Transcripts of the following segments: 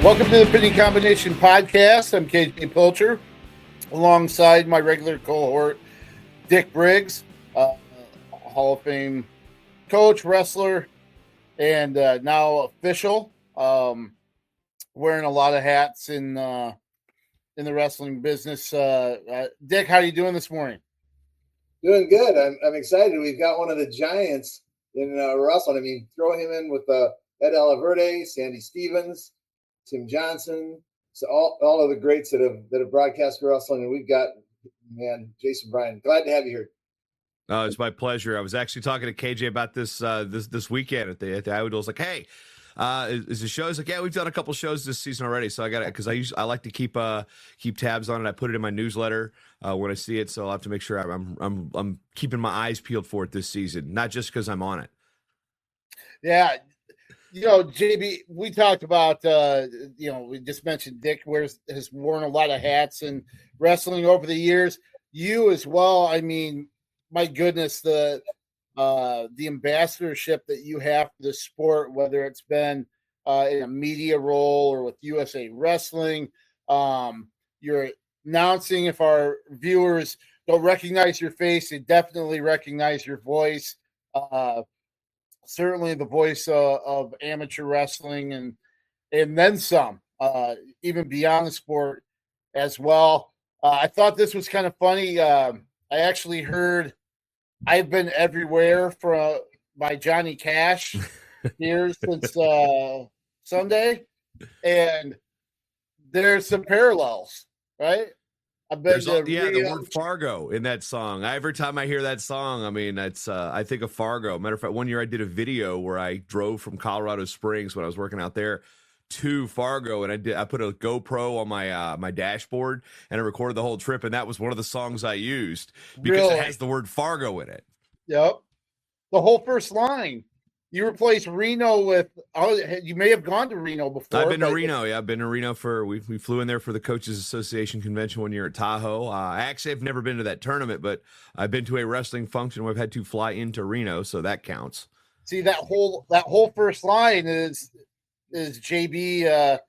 Welcome to the Pitting Combination Podcast. I'm KJ Pilcher, alongside my regular cohort, Dick Briggs, Hall of Fame coach, wrestler, and now official. Wearing a lot of hats in the wrestling business. Dick, how are you doing this morning? Doing good. I'm excited. We've got one of the giants in wrestling. I mean, throw him in with Ed Alaverde, Sandy Stevens, Tim Johnson, so all of the greats that have broadcast wrestling, and we've got Jason Bryant. Glad to have you here. It's my pleasure. I was actually talking to KJ about this this weekend at the Iowa Duel. I was like, hey, is the show? He's like, yeah, we've done a couple shows this season already. So I got it because I like to keep tabs on it. I put it in my newsletter when I see it, so I'll have to make sure I'm keeping my eyes peeled for it this season, not just because I'm on it. Yeah. JB, we talked about, we just mentioned Dick has worn a lot of hats in wrestling over the years. You as well. I mean, my goodness, the ambassadorship that you have for the sport, whether it's been in a media role or with USA Wrestling, you're announcing. If our viewers don't recognize your face, they definitely recognize your voice. Certainly the voice of amateur wrestling and then some, even beyond the sport as well. I thought this was kind of funny. I actually heard I've Been Everywhere by Johnny Cash here since Sunday, and there's some parallels, right? The word Fargo in that song. Every time I hear that song, I mean, it's I think of Fargo. Matter of fact, one year I did a video where I drove from Colorado Springs when I was working out there to Fargo, and I put a GoPro on my dashboard, and I recorded the whole trip, and that was one of the songs I used because it has the word Fargo in it. Yep, the whole first line. You replaced Reno with. You may have gone to Reno before. I've been to Reno. Yeah, I've been to Reno we flew in there for the Coaches Association convention one year at Tahoe. I actually have never been to that tournament, but I've been to a wrestling function where I've had to fly into Reno, so that counts. See, that whole first line is JB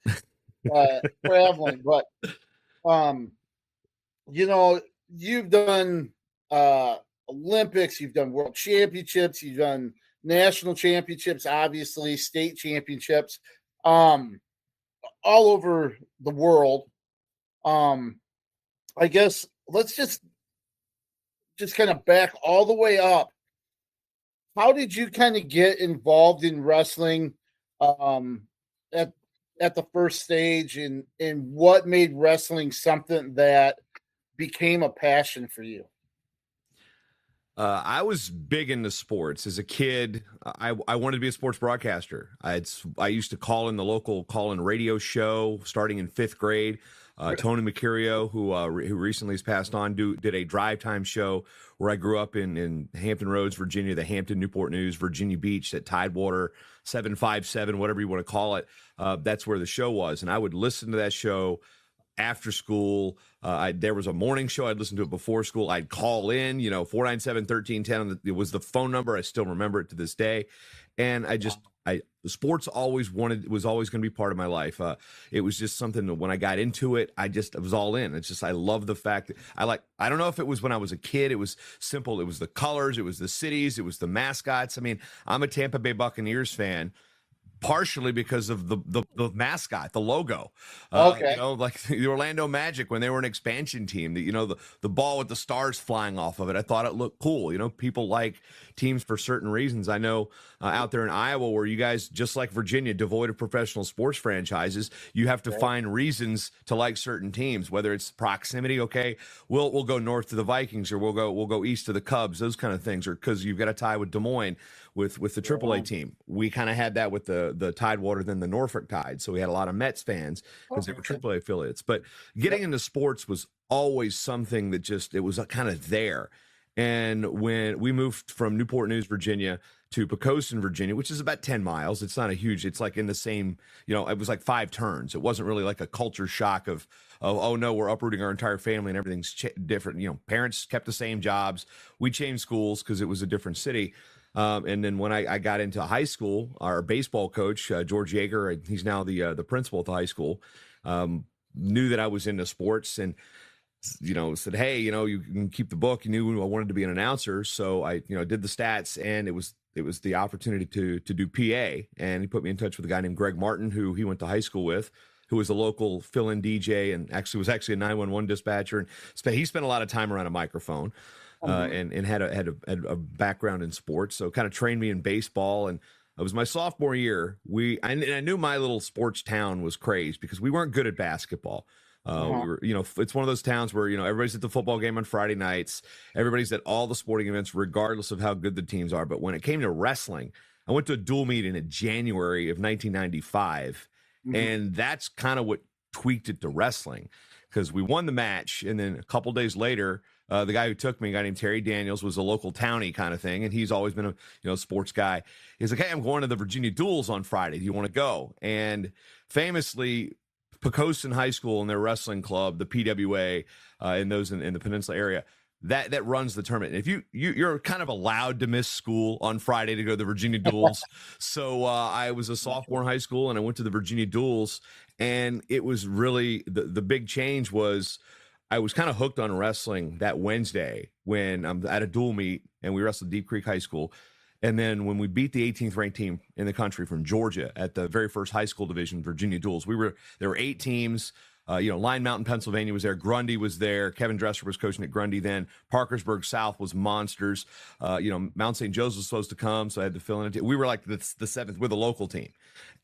traveling, but you've done Olympics, you've done World Championships, you've done national championships, obviously state championships, all over the world. I guess let's just kind of back all the way up. How did you kind of get involved in wrestling at the first stage, and what made wrestling something that became a passion for you? I was big into sports as a kid. I wanted to be a sports broadcaster. I used to call in the local call-in radio show starting in 5th grade. Tony Mercurio, who recently has passed on, did a drive time show where I grew up in Hampton Roads, Virginia, the Hampton Newport News, Virginia Beach, at Tidewater 757, whatever you want to call it. That's where the show was, and I would listen to that show after school. There was a morning show. I'd listen to it before school. I'd call in, 497-1310. It was the phone number. I still remember it to this day. And sports was always going to be part of my life. It was just something that when I got into it, I was all in. It's just, I love the fact that I don't know if it was when I was a kid, it was simple. It was the colors, it was the cities, it was the mascots. I mean, I'm a Tampa Bay Buccaneers fan, partially because of the mascot, the logo. Okay. Like the Orlando Magic when they were an expansion team, the ball with the stars flying off of it. I thought it looked cool. People like teams for certain reasons. I know out there in Iowa, where you guys, just like Virginia, devoid of professional sports franchises, you have to find reasons to like certain teams, whether it's proximity. Okay, we'll go north to the Vikings, or we'll go east to the Cubs, those kind of things, or because you've got a tie with Des Moines with the AAA team. We kind of had that with the Tidewater, then the Norfolk Tide. So we had a lot of Mets fans because they were AAA affiliates. But getting into sports was always something that it was kind of there. And when we moved from Newport News, Virginia to Poquoson, Virginia, which is about 10 miles, it's not a huge, it's like in the same, it was like 5 turns. It wasn't really like a culture shock of oh no, we're uprooting our entire family and everything's different. Parents kept the same jobs. We changed schools because it was a different city. And then when I got into high school, our baseball coach, George Yeager, he's now the principal at the high school, knew that I was into sports and, said, hey, you can keep the book. He knew I wanted to be an announcer. So I, did the stats, and it was the opportunity to do PA. And he put me in touch with a guy named Greg Martin, who he went to high school with, who was a local fill-in DJ and was actually a 911 dispatcher. And he spent a lot of time around a microphone. And had a background in sports, so kind of trained me in baseball. And it was my sophomore year. I knew my little sports town was crazed because we weren't good at basketball. We were, it's one of those towns where everybody's at the football game on Friday nights. Everybody's at all the sporting events, regardless of how good the teams are. But when it came to wrestling, I went to a dual meet in January of 1995, and that's kind of what tweaked it to wrestling, because we won the match, and then a couple days later, the guy who took me, a guy named Terry Daniels, was a local townie kind of thing, and he's always been a sports guy. He's like, hey, I'm going to the Virginia Duels on Friday. Do you want to go? And famously, Poquoson High School and their wrestling club, the PWA, in the Peninsula area, that runs the tournament. And if you're kind of allowed to miss school on Friday to go to the Virginia Duels. So I was a sophomore in high school, and I went to the Virginia Duels, and it was really the big change was I was kind of hooked on wrestling that Wednesday when I'm at a dual meet, and we wrestled Deep Creek High School. And then when we beat the 18th ranked team in the country from Georgia at the very first high school division, Virginia Duels, there were 8 teams. Line Mountain, Pennsylvania was there. Grundy was there. Kevin Dresser was coaching at Grundy then. Parkersburg South was monsters. Mount St. Joseph was supposed to come, so I had to fill in. We were like the 7th. We're the local team.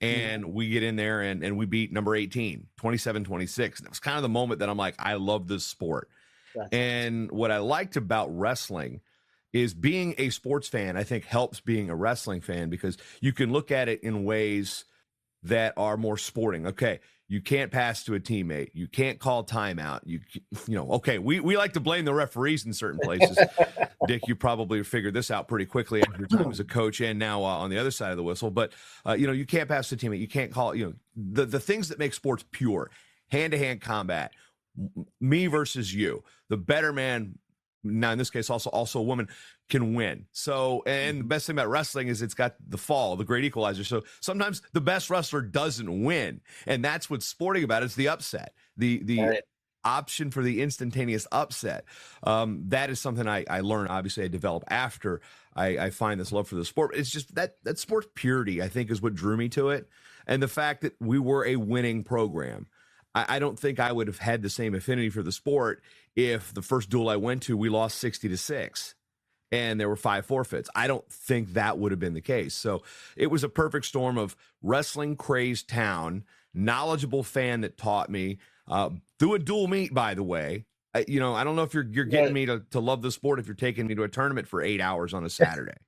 And we get in there, and we beat number 18, 27-26. And it was kind of the moment that I'm like, I love this sport. Gotcha. And what I liked about wrestling is being a sports fan, I think, helps being a wrestling fan, because you can look at it in ways that are more sporting. Okay, you can't pass to a teammate. You can't call timeout. Okay, we like to blame the referees in certain places. Dick, you probably figured this out pretty quickly after your time as a coach and now on the other side of the whistle. But, you can't pass to a teammate. You can't call, the things that make sports pure, hand-to-hand combat, me versus you, the better man, now in this case also a woman, can win. So, and the best thing about wrestling is it's got the fall, the great equalizer. So sometimes the best wrestler doesn't win, and that's what's sporting about it. It's the upset, the right. Option for the instantaneous upset. That is something I learned. Obviously, I developed after I find this love for the sport. It's just that sports purity, I think, is what drew me to it, and the fact that we were a winning program. I don't think I would have had the same affinity for the sport if the first duel I went to, we lost 60-6 and there were 5 forfeits. I don't think that would have been the case. So it was a perfect storm of wrestling crazed town, knowledgeable fan that taught me through a dual meet, by the way. I don't know if you're getting me to love the sport if you're taking me to a tournament for 8 hours on a Saturday.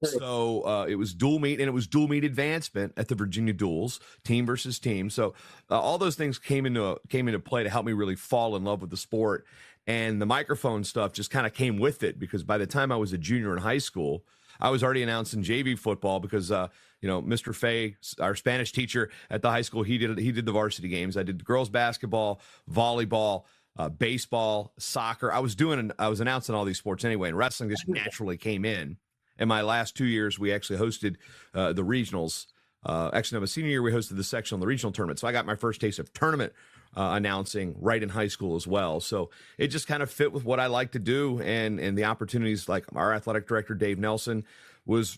So it was dual meet, and it was dual meet advancement at the Virginia Duels, team versus team. So all those things came into play to help me really fall in love with the sport. And the microphone stuff just kind of came with it, because by the time I was a junior in high school, I was already announcing JV football because Mr. Fay, our Spanish teacher at the high school, he did the varsity games. I did girls basketball, volleyball, baseball, soccer. I was announcing all these sports anyway, and wrestling just naturally came in. In my last 2 years, we actually hosted the regionals. Actually, in my senior year, we hosted the sectional and the regional tournament. So I got my first taste of tournament announcing right in high school as well. So it just kind of fit with what I like to do. And the opportunities, like our athletic director, Dave Nelson, was,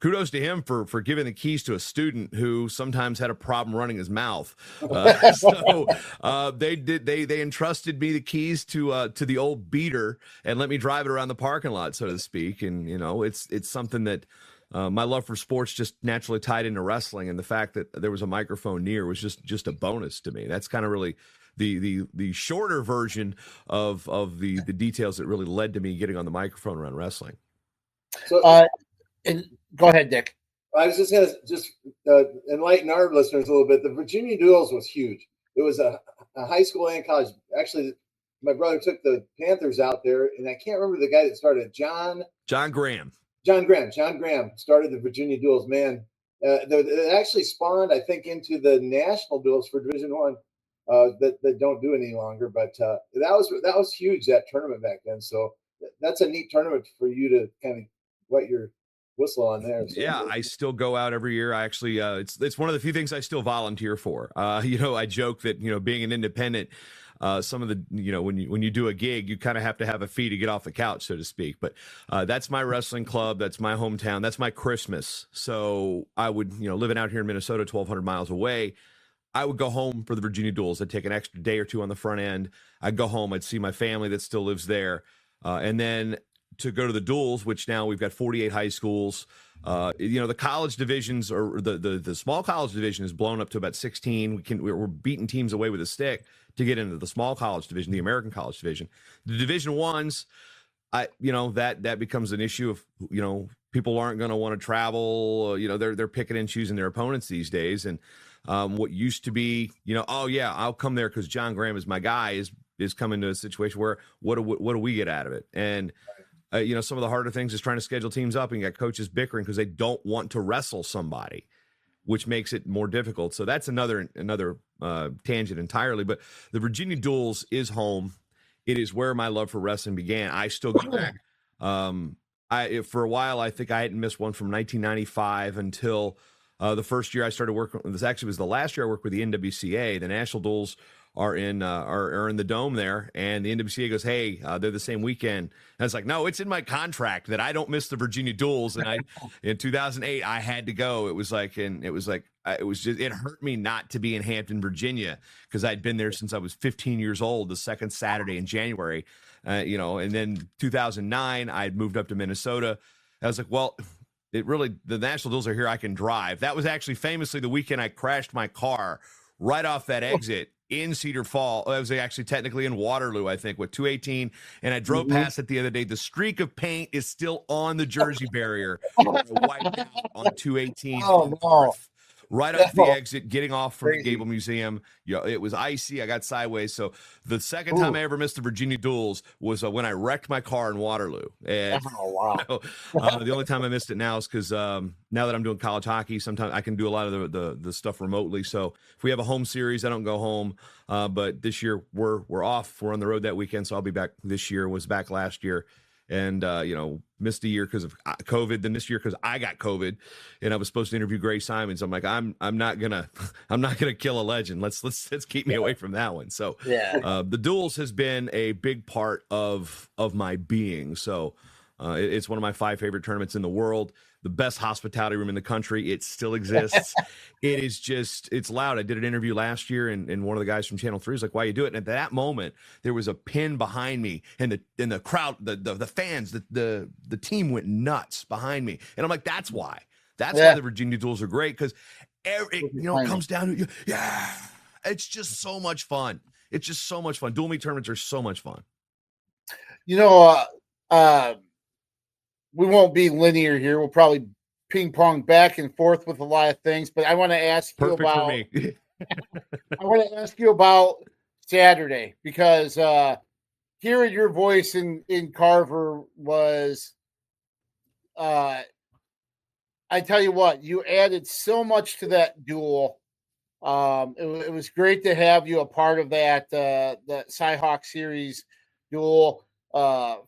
kudos to him for giving the keys to a student who sometimes had a problem running his mouth. They entrusted me the keys to the old beater and let me drive it around the parking lot, so to speak. And it's something that my love for sports just naturally tied into wrestling, and the fact that there was a microphone near was just a bonus to me. That's kind of really the shorter version of the details that really led to me getting on the microphone around wrestling. So. And go ahead, Dick. I was just going to enlighten our listeners a little bit. The Virginia Duels was huge. It was a high school and college. Actually, my brother took the Panthers out there, and I can't remember the guy that started. John Graham. John Graham started the Virginia Duels. Man, it actually spawned, I think, into the national duels for Division I that don't do any longer. But that was huge, that tournament back then. So that's a neat tournament for you to kind of wet your whistle on there. So. Yeah, I still go out every year. I actually, it's one of the few things I still volunteer for. I joke that, being an independent, some of the, when you do a gig, you kind of have to have a fee to get off the couch, so to speak. But that's my wrestling club. That's my hometown. That's my Christmas. So I would, living out here in Minnesota, 1,200 miles away, I would go home for the Virginia Duels. I'd take an extra day or two on the front end. I'd go home. I'd see my family that still lives there. And then to go to the duels, which now we've got 48 high schools. The college divisions, or the small college division, is blown up to about 16. We're beating teams away with a stick to get into the small college division, the American college division. The Division Ones, that becomes an issue of, people aren't going to want to travel. They're picking and choosing their opponents these days. And what used to be, oh yeah, I'll come there because John Graham is my guy, is coming to a situation where what do we get out of it? And some of the harder things is trying to schedule teams up, and you got coaches bickering because they don't want to wrestle somebody, which makes it more difficult. So that's another tangent entirely. But the Virginia Duels is home. It is where my love for wrestling began. I still go back. For a while, I think I hadn't missed one from 1995 until the first year I started working. This actually was the last year I worked with the NWCA. The National Duels are in the dome there, and the NWCA goes, "Hey, they're the same weekend." And it's like, no, it's in my contract that I don't miss the Virginia Duels. And in 2008, I had to go. It hurt me not to be in Hampton, Virginia, because I'd been there since I was 15 years old. The second Saturday in January, and then 2009, I had moved up to Minnesota. I was like, well, the National Duels are here. I can drive. That was actually famously the weekend I crashed my car right off that exit in Cedar Falls. It was actually technically in Waterloo, I think, with 218. And I drove past it the other day. The streak of paint is still on the Jersey barrier. Wiped out on 218. Oh, no. Right off the exit, getting off from the Gable Museum. It was icy. I got sideways. So the second time I ever missed the Virginia Duels was when I wrecked my car in Waterloo. And the only time I missed it now is because now that I'm doing college hockey, sometimes I can do a lot of the stuff remotely. So if we have a home series, I don't go home. But this year we're off. We're on the road that weekend, so I'll be back this year. Was back last year. And, missed a year because of COVID, then this year because I got COVID, and I was supposed to interview Gray Simons. I'm like, I'm not gonna kill a legend. Let's keep me away from that one. So the Duels has been a big part of my being. So it's one of my 5 favorite tournaments in the world. The best hospitality room in the country. It still exists. It's loud. I did an interview last year, and one of the guys from Channel 3 was like, why you do it? And at that moment, there was a pin behind me, and the crowd, the fans, the team went nuts behind me. And I'm like, that's why. That's why the Virginia Duels are great, because it comes down to, it's just so much fun. It's just so much fun. Dual meet tournaments are so much fun. We won't be linear here. We'll probably ping pong back and forth with a lot of things, but I want to ask you about. I want to ask you about Saturday, because hearing your voice in Carver was. I tell you what, you added so much to that duel. It was great to have you a part of that the Cy-Hawk Series duel.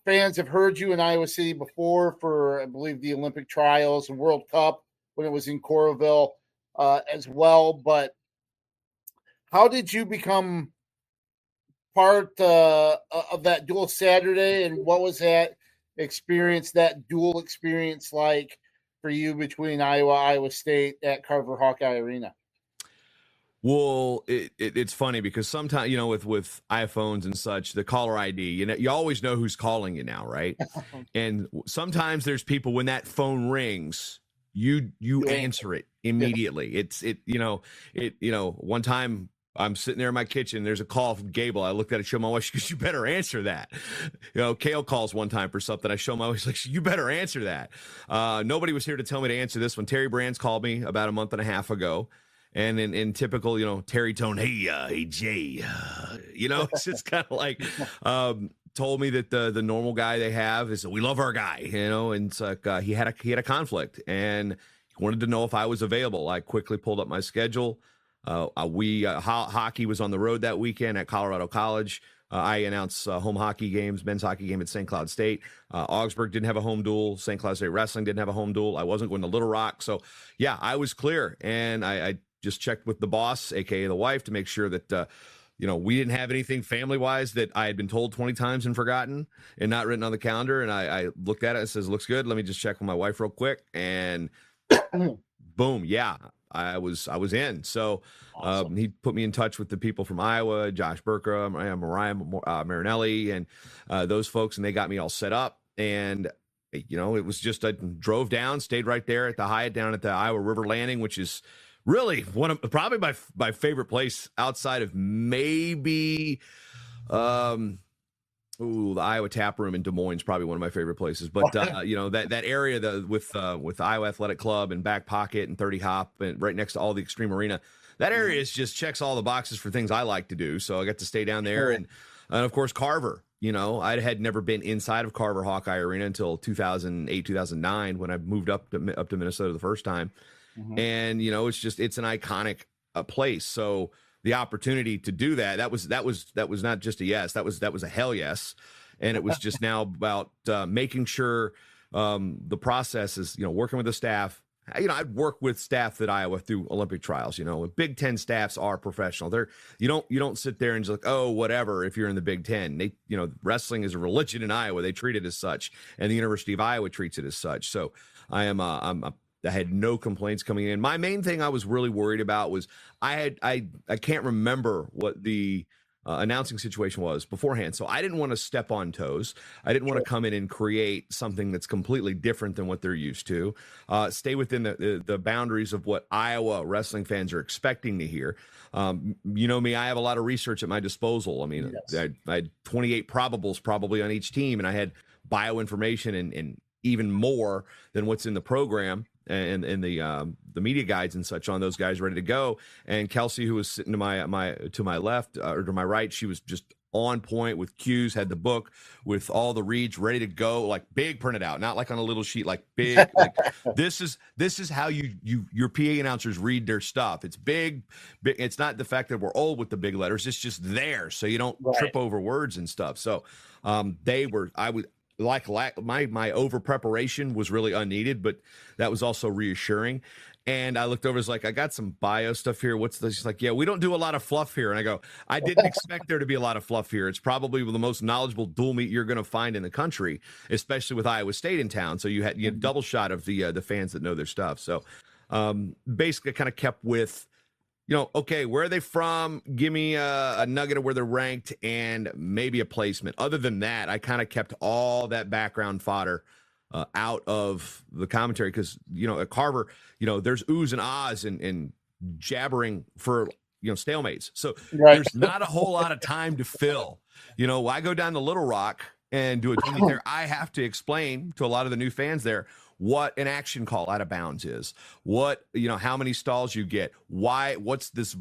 Fans have heard you in Iowa City before for, I believe, the Olympic trials and World Cup when it was in Coralville as well. But how did you become part of that duel Saturday, and what was that duel experience like for you between Iowa State at Carver Hawkeye Arena? Well, it's funny because sometimes, with iPhones and such, the caller ID, you always know who's calling you now, right? And sometimes there's people, when that phone rings, you answer it immediately. One time I'm sitting there in my kitchen, there's a call from Gable. I looked at it, show my wife, she goes, you better answer that. Kale calls one time for something. I show my wife, like, you better answer that. Nobody was here to tell me to answer this one. Terry Brands called me about a month and a half ago. And in typical, Terry tone, hey, Jay, it's just kind of like, told me that the normal guy they have is, we love our guy, and it's like, he had a conflict, and he wanted to know if I was available. I quickly pulled up my schedule. Hockey was on the road that weekend at Colorado College. I announce home hockey games, men's hockey game at St. Cloud State. Augsburg didn't have a home duel. St. Cloud State Wrestling didn't have a home duel. I wasn't going to Little Rock. So, yeah, I was clear. And I just checked with the boss, a.k.a. the wife, to make sure that, we didn't have anything family-wise that I had been told 20 times and forgotten and not written on the calendar. And I looked at it and says, looks good. Let me just check with my wife real quick. And boom, yeah, I was in. So awesome. He put me in touch with the people from Iowa, Josh Burka, Mariah Marinelli, and those folks, and they got me all set up. And it was just, I drove down, stayed right there at the Hyatt down at the Iowa River Landing, which is really probably my favorite place outside of maybe the Iowa Tap Room in Des Moines is probably one of my favorite places. But that area with Iowa Athletic Club and Back Pocket and 30 Hop and right next to all the Extreme Arena, that area just checks all the boxes for things I like to do. So I got to stay down there, and of course Carver. I had never been inside of Carver Hawkeye Arena until 2008, 2009 when I moved up to Minnesota the first time. Mm-hmm. And it's an iconic place. So the opportunity to do that was not just a yes, that was a hell yes. And it was just now about making sure the process is, working with the staff. I'd work with staff that Iowa through Olympic trials. Big Ten staffs are professional. You don't sit there and just like, oh, whatever. If you're in the Big Ten, they, wrestling is a religion in Iowa. They treat it as such, and the University of Iowa treats it as such. So I had no complaints coming in. My main thing I was really worried about was I can't remember what the announcing situation was beforehand. So I didn't want to step on toes. I didn't want to come in and create something that's completely different than what they're used to. Stay within the boundaries of what Iowa wrestling fans are expecting to hear. Me, I have a lot of research at my disposal. I mean, yes. I had 28 probables probably on each team, and I had bioinformation and even more than what's in the program and the media guides and such on those guys ready to go. And Kelsey, who was sitting to my left or to my right, she was just on point with cues, had the book with all the reads ready to go, like big printed out, not like on a little sheet, like big. Like this is how your PA announcers read their stuff. It's big. It's not the fact that we're old with the big letters. It's just there, so you don't trip over words and stuff. So my over preparation was really unneeded, but that was also reassuring. And I looked over, it's like, I got some bio stuff here. What's this? She's like, yeah, we don't do a lot of fluff here. And I go, I didn't expect there to be a lot of fluff here. It's probably the most knowledgeable dual meet you're going to find in the country, especially with Iowa State in town. So you had double shot of the fans that know their stuff. So basically I kind of kept with, okay, where are they from? Give me a nugget of where they're ranked and maybe a placement. Other than that, I kind of kept all that background fodder out of the commentary because, at Carver, there's oohs and ahs and jabbering for, stalemates. So there's not a whole lot of time to fill. I go down to Little Rock and do a tweet there. I have to explain to a lot of the new fans there what an action call out of bounds is, what, how many stalls you get, why, what's this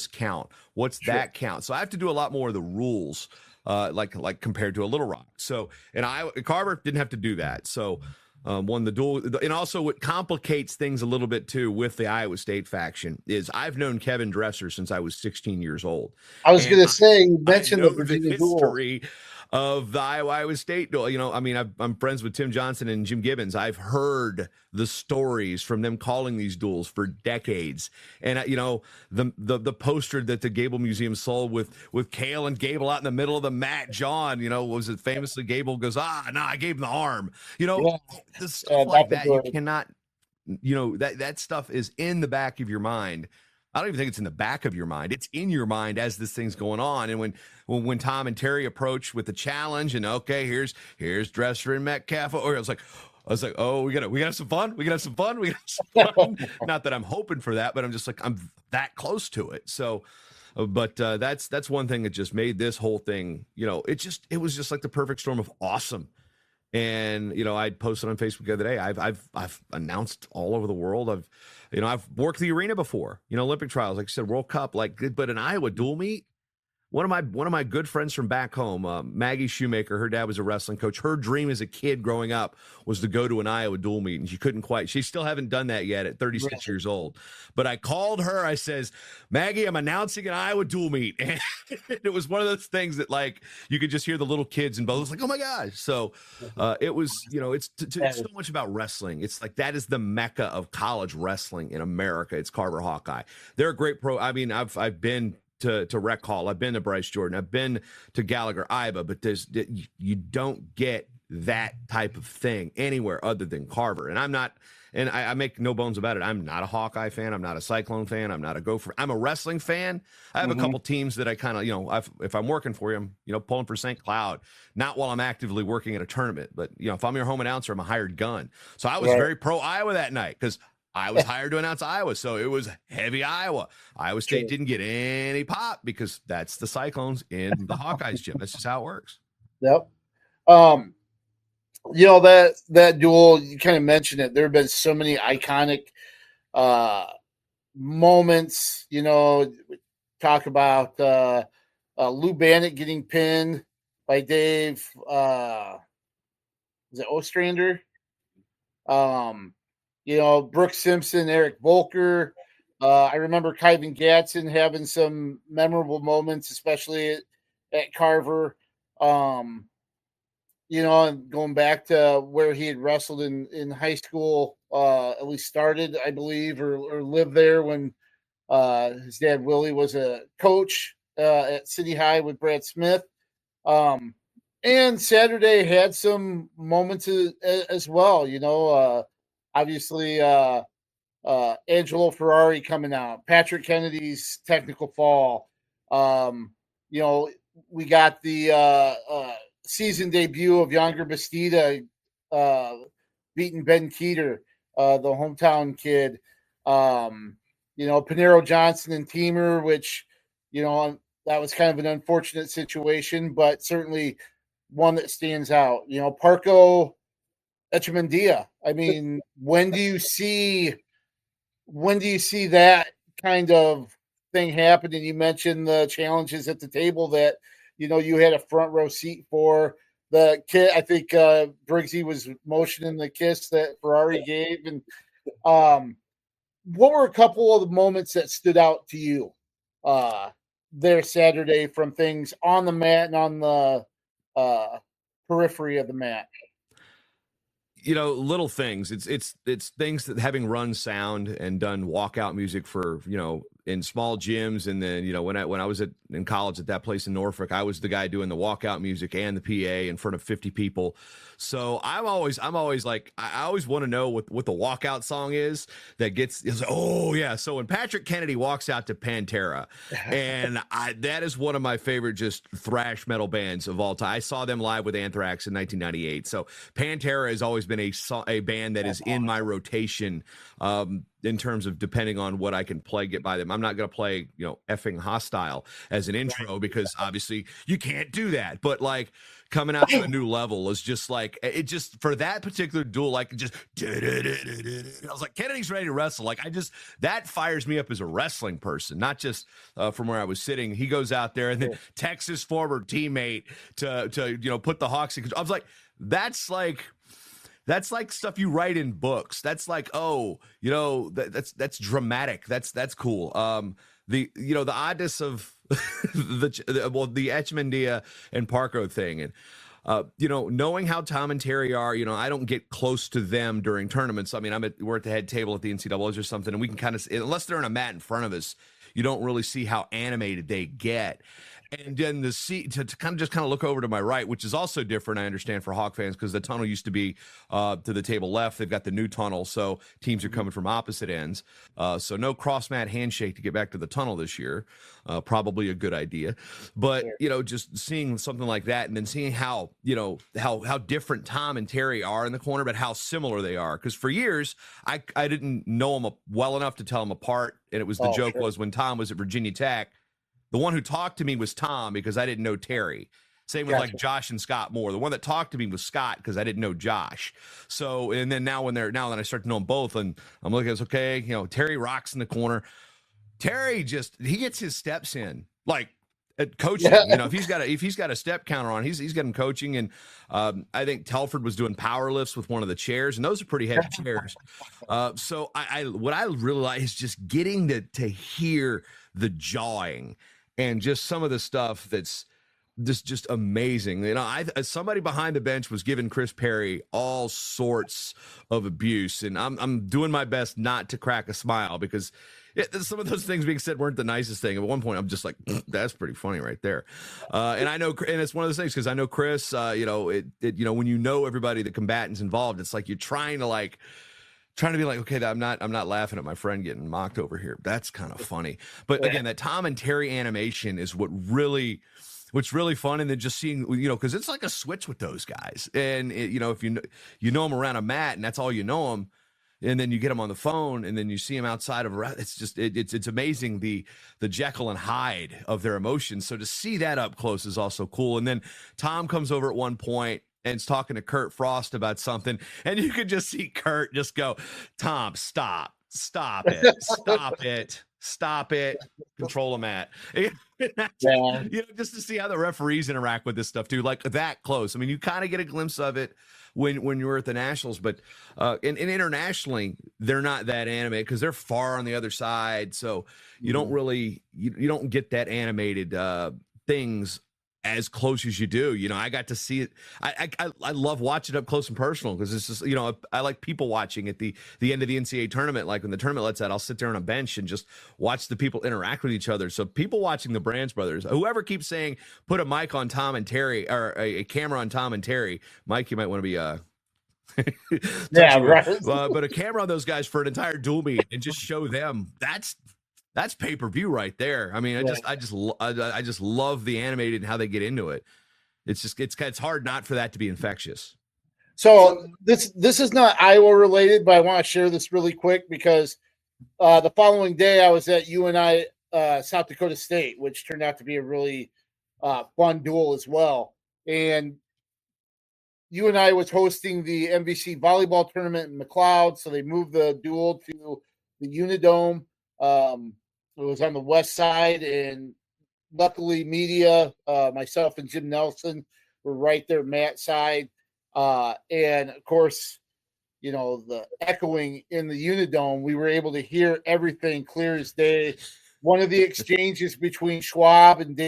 count, what's that count. So I have to do a lot more of the rules, like compared to a Little Rock. So, and Carver didn't have to do that. So won the duel. And also what complicates things a little bit too with the Iowa State faction is I've known Kevin Dresser since I was 16 years old. I was going to say, you mentioned the Virginia history of the Iowa State duel. I'm friends with Tim Johnson and Jim Gibbons. I've heard the stories from them calling these duels for decades. And the poster that the Gable Museum sold with Kale and Gable out in the middle of the mat, John, was it famously Gable goes, I gave him the arm. The stuff like that, you cannot, that stuff is in the back of your mind. I don't even think it's in the back of your mind. It's in your mind as this thing's going on. And when Tom and Terry approached with the challenge and okay, here's Dresser and Metcalf, or I was like, oh, we gotta have some fun. We gotta have some fun. We gotta have some fun. Not that I'm hoping for that, but I'm just like, I'm that close to it. So, but that's one thing that just made this whole thing, it was just like the perfect storm of awesome. And, I posted on Facebook the other day, I've announced all over the world. I've worked the arena before, Olympic trials, like I said, World Cup, but an Iowa dual meet, one of my good friends from back home, Maggie Shoemaker. Her dad was a wrestling coach. Her dream as a kid growing up was to go to an Iowa dual meet, and she couldn't quite. She still haven't done that yet at 36 years old. But I called her. I says, Maggie, I'm announcing an Iowa dual meet, and it was one of those things that like you could just hear the little kids and both like, oh my gosh. So it was, it's so much about wrestling. It's like that is the mecca of college wrestling in America. It's Carver Hawkeye. They're a great pro. I mean, I've been to Rec Hall. I've been to Bryce Jordan. I've been to Gallagher Iba, but you don't get that type of thing anywhere other than Carver. And I make no bones about it. I'm not a Hawkeye fan. I'm not a Cyclone fan. I'm not a Gopher. I'm a wrestling fan. I have a couple teams that I kind of, if I'm working for you, I'm, pulling for St. Cloud, not while I'm actively working at a tournament, but if I'm your home announcer, I'm a hired gun. So I was very pro Iowa that night because I was hired to announce Iowa, so it was heavy Iowa. Iowa State didn't get any pop because that's the Cyclones in the Hawkeyes gym. That's just how it works. Yep. That duel, you kind of mentioned it. There have been so many iconic moments. Talk about Lou Bannock getting pinned by Dave. Is it Ostrander? Brooks Simpson, Eric Volker. I remember Kyvan Gatson having some memorable moments, especially at Carver. And going back to where he had wrestled in high school, at least started, I believe, or lived there when his dad, Willie, was a coach at City High with Brad Smith. And Saturday had some moments as well, obviously, Angelo Ferrari coming out, Patrick Kennedy's technical fall. We got the season debut of Younger Bastida beating Ben Keeter, the hometown kid. Panero Johnson and Teamer, which, that was kind of an unfortunate situation, but certainly one that stands out. Parco Echemendia. I mean, when do you see that kind of thing happen? And you mentioned the challenges at the table that you had a front row seat for. The kid, I think Briggsy was motioning the kiss that Ferrari gave. And what were a couple of the moments that stood out to you there Saturday from things on the mat and on the periphery of the mat? Little things. It's things that having run sound and done walkout music for, in small gyms. And then, when I was in college at that place in Norfolk, I was the guy doing the walkout music and the PA in front of 50 people. So I'm always like, I always want to know what the walkout song is that gets, oh yeah. So when Patrick Kennedy walks out to Pantera, and that is one of my favorite just thrash metal bands of all time. I saw them live with Anthrax in 1998. So Pantera has always been a band that is in my rotation, in terms of depending on what I can play, get by them. I'm not going to play, effing Hostile as an intro because obviously you can't do that. But like coming out to a new level is just like, it just for that particular duel, like just, I was like, Kennedy's ready to wrestle. Like that fires me up as a wrestling person, not just from where I was sitting. He goes out there and then Texas former teammate to put the Hawks in. I was like, that's like stuff you write in books. That's like, that's dramatic. That's cool. The oddness of the Echemendia and Parco thing, and knowing how Tom and Terry are, I don't get close to them during tournaments. I mean, we're at the head table at the NCAAs or something, and we can kind of, unless they're in a mat in front of us, you don't really see how animated they get. And then to kind of look over to my right, which is also different, I understand, for Hawk fans, because the tunnel used to be to the table left. They've got the new tunnel, so teams are coming from opposite ends. So no cross-mat handshake to get back to the tunnel this year. Probably a good idea. But, just seeing something like that and then seeing how different Tom and Terry are in the corner, but how similar they are. Because for years, I didn't know them well enough to tell them apart. And it was the joke was when Tom was at Virginia Tech, the one who talked to me was Tom because I didn't know Terry. Same with like Josh and Scott Moore. The one that talked to me was Scott because I didn't know Josh. So, and then now that I start to know them both, and I'm looking at okay, Terry rocks in the corner. Terry he gets his steps in like at coaching. Yeah. You know, if he's got a step counter on, he's got him coaching. And I think Telford was doing power lifts with one of the chairs, and those are pretty heavy chairs. So what I really like is just getting to hear the jawing and just some of the stuff that's just amazing. You know, somebody behind the bench was giving Chris Perry all sorts of abuse, and I'm doing my best not to crack a smile because some of those things being said weren't the nicest thing. At one point, I'm just like, that's pretty funny right there. And I know, and it's one of those things because I know Chris. You know, you know, when you know everybody, the combatants involved, it's like you're trying to be like, okay, I'm not laughing at my friend getting mocked over here. That's kind of funny. But again, that Tom and Terry animation is what's really fun. And then just seeing, you know, because it's like a switch with those guys. And, you know, if you know them around a mat and that's all you know them, and then you get them on the phone and then you see them outside of, it's just, it's amazing the Jekyll and Hyde of their emotions. So to see that up close is also cool. And then Tom comes over at one point and is talking to Kurt Frost about something. And you could just see Kurt just go, Tom, stop it. Control them at. Yeah. You know, just to see how the referees interact with this stuff too, like that close. I mean, you kind of get a glimpse of it when you're at the Nationals, but and internationally, they're not that animated because they're far on the other side. So you don't really you don't get that animated things as close as you do. You know, I got to see it. I love watching up close and personal because it's just, you know, I like people watching at the end of the NCAA tournament. Like when the tournament lets out, I'll sit there on a bench and just watch the people interact with each other. So people watching the Branch brothers, whoever keeps saying put a mic on Tom and Terry or a camera on Tom and Terry, Mike, you might want to be yeah, right. But a camera on those guys for an entire dual meet and just show them that's pay-per-view right there. I mean, I just love the animated and how they get into it. It's hard not for that to be infectious. So this is not Iowa related, but I want to share this really quick because the following day I was at UNI South Dakota State, which turned out to be a really fun duel as well. And UNI was hosting the MVC volleyball tournament in McLeod, so they moved the duel to the Unidome. It was on the west side, and luckily media, myself and Jim Nelson were right there, Matt's side. And of course, you know, the echoing in the Unidome, we were able to hear everything clear as day. One of the exchanges between Schwab and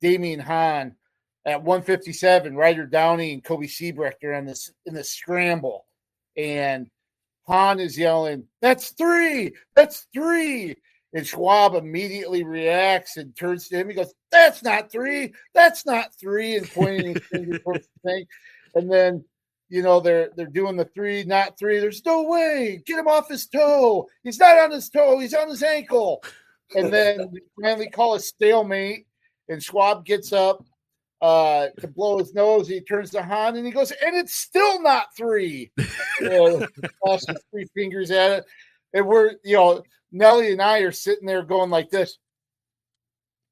Damian Hahn at 157, Ryder Downey and Kobe Siebrecht are in this scramble. And Hahn is yelling, "That's three! That's three!" And Schwab immediately reacts and turns to him. He goes, "That's not three. That's not three," and pointing his finger towards the thing. And then, you know, they're doing the three, not three. There's no way. Get him off his toe. He's not on his toe. He's on his ankle. And then we finally call a stalemate, and Schwab gets up to blow his nose. He turns to Hahn, and he goes, "And it's still not three." Flashes 3 fingers at it. And we're, you know, Nelly and I are sitting there going like this.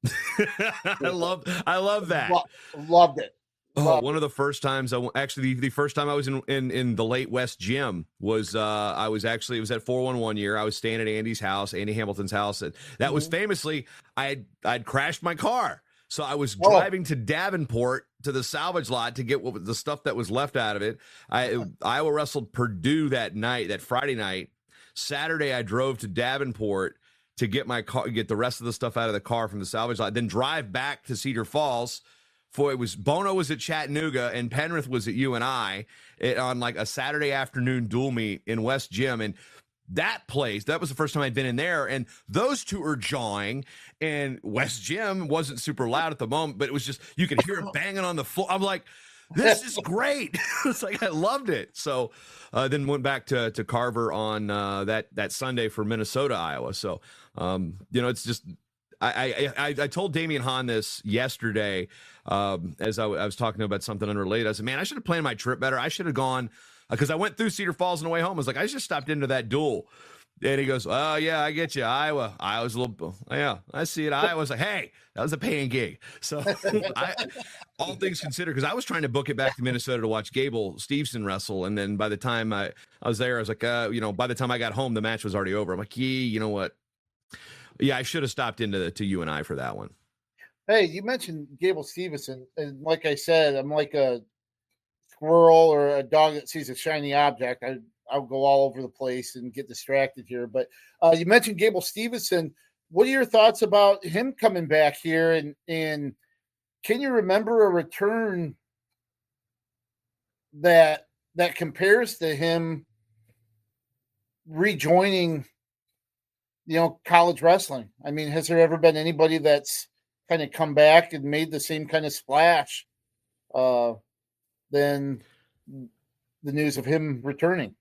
I love that. Loved it. One of the first times the first time I was in the late West gym was it was at 411 year. I was staying at Andy Hamilton's house. That was famously I'd crashed my car. So I was driving to Davenport to the salvage lot to get the stuff that was left out of it. Iowa wrestled Purdue that night, that Friday night. Saturday, I drove to Davenport to get my car, get the rest of the stuff out of the car from the salvage lot, then drive back to Cedar Falls. Bono was at Chattanooga and Penrith was at UNI on like a Saturday afternoon dual meet in West Gym. And that place, that was the first time I'd been in there, and those two are jawing, and West Gym wasn't super loud at the moment, but it was just, you could hear it banging on the floor. I'm like, this is great. It's like, I loved it. So then went back to Carver on that Sunday for Minnesota, Iowa. So, you know, it's just, I told Damian Hahn this yesterday as I was talking to him about something unrelated. I said, man, I should have planned my trip better. I should have gone, because I went through Cedar Falls on the way home. I was like, I just stopped into that duel. And he goes, "Oh, yeah, I get you. Iowa's a little, yeah, I see it. I was like, hey, that was a paying gig." So all things considered, because I was trying to book it back to Minnesota to watch Gable Stevenson wrestle. And then by the time I was there, I was like, you know, by the time I got home, the match was already over. I'm like, you know what? Yeah, I should have stopped into UNI for that one. Hey, you mentioned Gable Stevenson, and like I said, I'm like a squirrel or a dog that sees a shiny object. I'll go all over the place and get distracted here. But you mentioned Gable Stevenson. What are your thoughts about him coming back here? And can you remember a return that compares to him rejoining, college wrestling? I mean, has there ever been anybody that's kind of come back and made the same kind of splash than the news of him returning?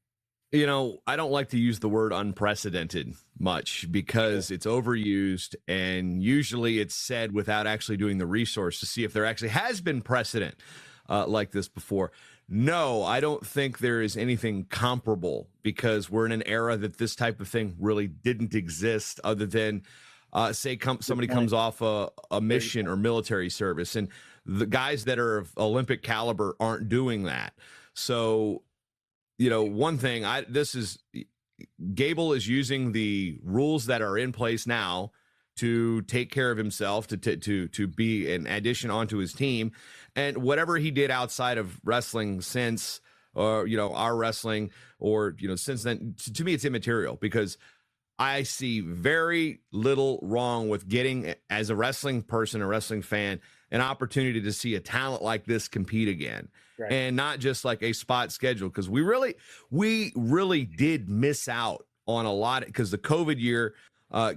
I don't like to use the word unprecedented much because it's overused, and usually it's said without actually doing the resource to see if there actually has been precedent like this before. No, I don't think there is anything comparable because we're in an era that this type of thing really didn't exist other than, somebody comes off a mission or military service, and the guys that are of Olympic caliber aren't doing that. So, one thing Gable is using the rules that are in place now to take care of himself, to be an addition onto his team, and whatever he did outside of wrestling since, or our wrestling, or since then, to me it's immaterial because I see very little wrong with getting, as a wrestling person, a wrestling fan, an opportunity to see a talent like this compete again. Right. And not just like a spot schedule, because we really did miss out on a lot, because the COVID year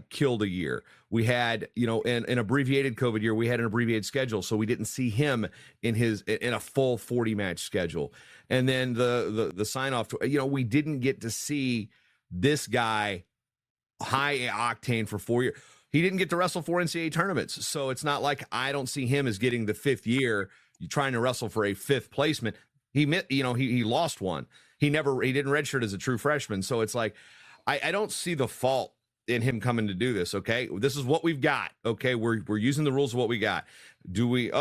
killed a year. We had, an abbreviated COVID year, we had an abbreviated schedule, so we didn't see him in a full 40 match schedule. And then the sign off, we didn't get to see this guy high octane for 4 years. He didn't get to wrestle 4 NCAA tournaments. So it's not like I don't see him as getting the 5th year trying to wrestle for a 5th placement. He lost one. He didn't redshirt as a true freshman. So it's like, I don't see the fault in him coming to do this. Okay. This is what we've got. Okay. We're using the rules of what we got. He's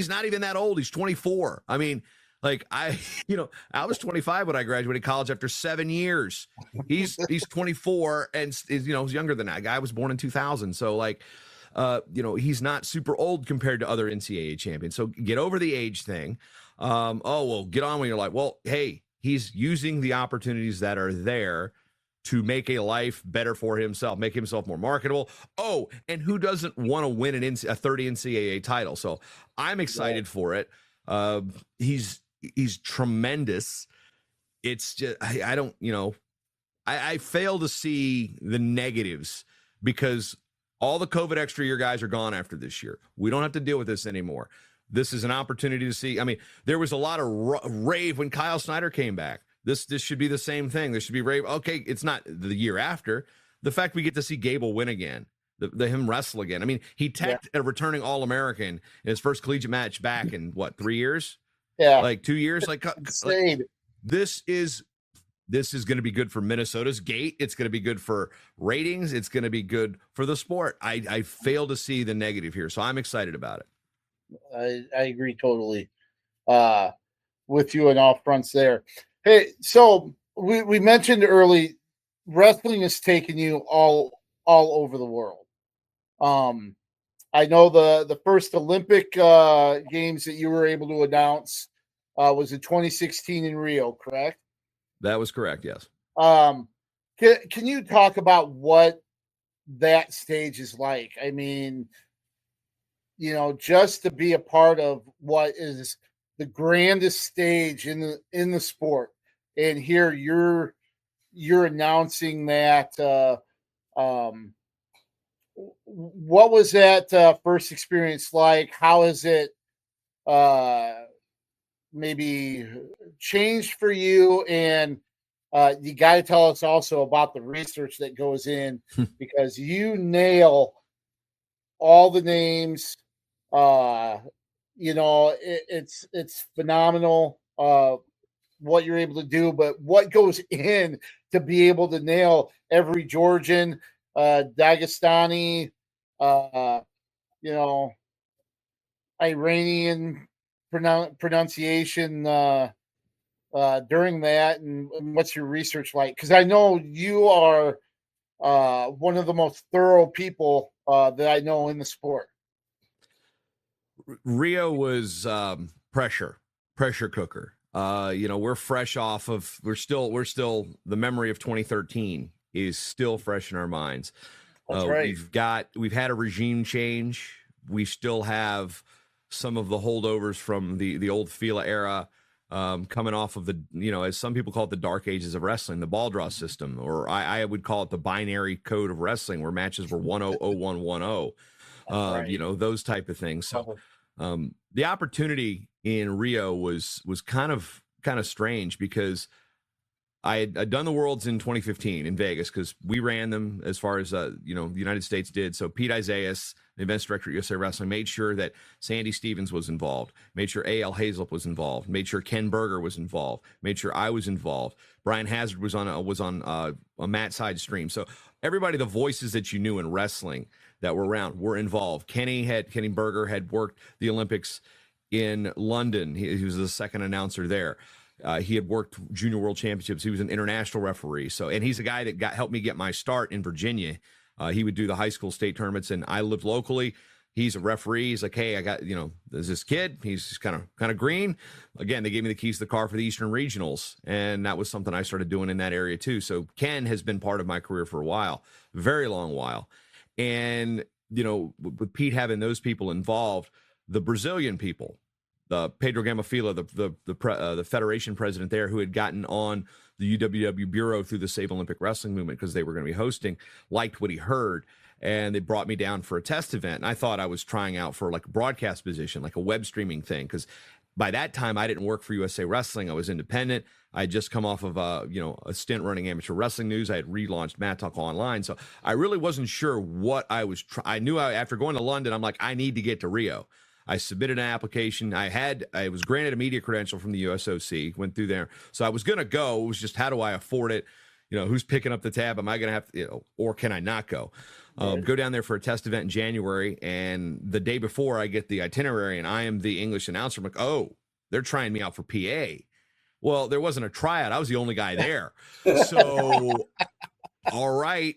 not even that old. He's 24. I mean, like I was 25 when I graduated college after 7 years. He's 24 and is younger than that. Guy was born in 2000. So like, he's not super old compared to other NCAA champions. So get over the age thing. Get on when you're like, well, hey, he's using the opportunities that are there to make a life better for himself, make himself more marketable. Oh, and who doesn't want to win a 30 NCAA title? So I'm excited for it. He's tremendous. It's just, I fail to see the negatives because all the COVID extra year guys are gone after this year. We don't have to deal with this anymore. This is an opportunity to see. I mean, there was a lot of rave when Kyle Snyder came back. This should be the same thing. There should be rave. Okay, it's not the year after. The fact we get to see Gable win again, him wrestle again. I mean, he teched a returning All-American in his first collegiate match back in 3 years? Yeah, like 2 years. Like this is going to be good for Minnesota's gate. It's going to be good for ratings. It's going to be good for the sport. I fail to see the negative here, so I'm excited about it. I agree totally with you on all fronts there. Hey, so we mentioned early, wrestling has taken you all over the world. I know the first Olympic games that you were able to announce was in 2016 in Rio, correct? That was correct, yes. Can you talk about what that stage is like? I mean, just to be a part of what is the grandest stage in the sport, and here you're announcing that. What was that first experience like? How has it maybe changed for you? And you got to tell us also about the research that goes in because you nail all the names. It's phenomenal what you're able to do, but what goes in to be able to nail every Georgian, Dagestani, Iranian pronunciation during that, and what's your research like? Because I know you are one of the most thorough people that I know in the sport. Rio was pressure cooker. We're fresh off of we're still the memory of 2013 is still fresh in our minds. That's right. We've had a regime change. We still have some of the holdovers from the old Fila era, coming off of the, as some people call it, the dark ages of wrestling, the ball draw system, or I would call it the binary code of wrestling, where matches were 1-0, 0-1, 1-0. Right. Those type of things. So the opportunity in Rio was kind of strange, because I'd done the Worlds in 2015 in Vegas, because we ran them as far as the United States did. So Pete Isaias, the events director at USA Wrestling, made sure that Sandy Stevens was involved, made sure A.L. Hazlip was involved, made sure Ken Berger was involved, made sure I was involved. Brian Hazard was on a Matt side stream. So everybody, the voices that you knew in wrestling that were around, were involved. Kenny Berger had worked the Olympics in London. He was the second announcer there. He had worked Junior World Championships. He was an international helped he's a guy that helped me get my start in Virginia. He would do the high school state tournaments, and I lived locally. He's a referee. He's like, hey, I got, there's this kid. He's kind of green. Again, they gave me the keys to the car for the Eastern Regionals, and that was something I started doing in that area too. So Ken has been part of my career for a while, very long while. And, with Pete having those people involved, the Brazilian people, the Pedro Gamafila, the federation president there, who had gotten on the UWW bureau through the Save Olympic Wrestling movement, because they were going to be hosting, liked what he heard, and they brought me down for a test event. And I thought I was trying out for like a broadcast position, like a web streaming thing, because by that time I didn't work for USA Wrestling. I was independent. I had just come off of a stint running Amateur Wrestling News. I had relaunched Matt Talk Online, so I really wasn't sure what I was. I knew after going to London, I'm like, I need to get to Rio. I submitted an application. I was granted a media credential from the USOC, went through there. So I was going to go. It was just, how do I afford it? Who's picking up the tab? Am I going to have to, or can I not go? Go down there for a test event in January. And the day before, I get the itinerary, and I am the English announcer. I'm like, oh, they're trying me out for PA. Well, there wasn't a tryout. I was the only guy there. So, all right.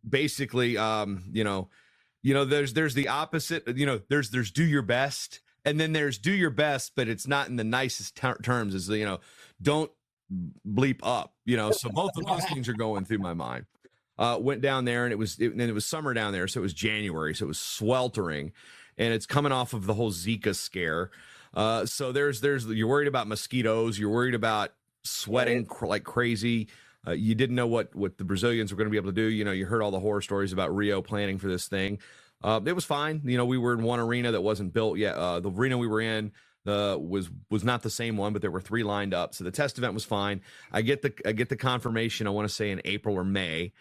Basically, there's the opposite, there's do your best, and then there's do your best, but it's not in the nicest terms, as don't bleep up, so both of those things are going through my mind. Went down there, and it was summer down there. So it was January. So it was sweltering, and it's coming off of the whole Zika scare. So you're worried about mosquitoes. You're worried about sweating like crazy. You didn't know what the Brazilians were going to be able to do. You heard all the horror stories about Rio planning for this thing. It was fine. We were in one arena that wasn't built yet. The arena we were in was not the same one, but there were 3 lined up. So the test event was fine. I get the confirmation, I want to say in April or May,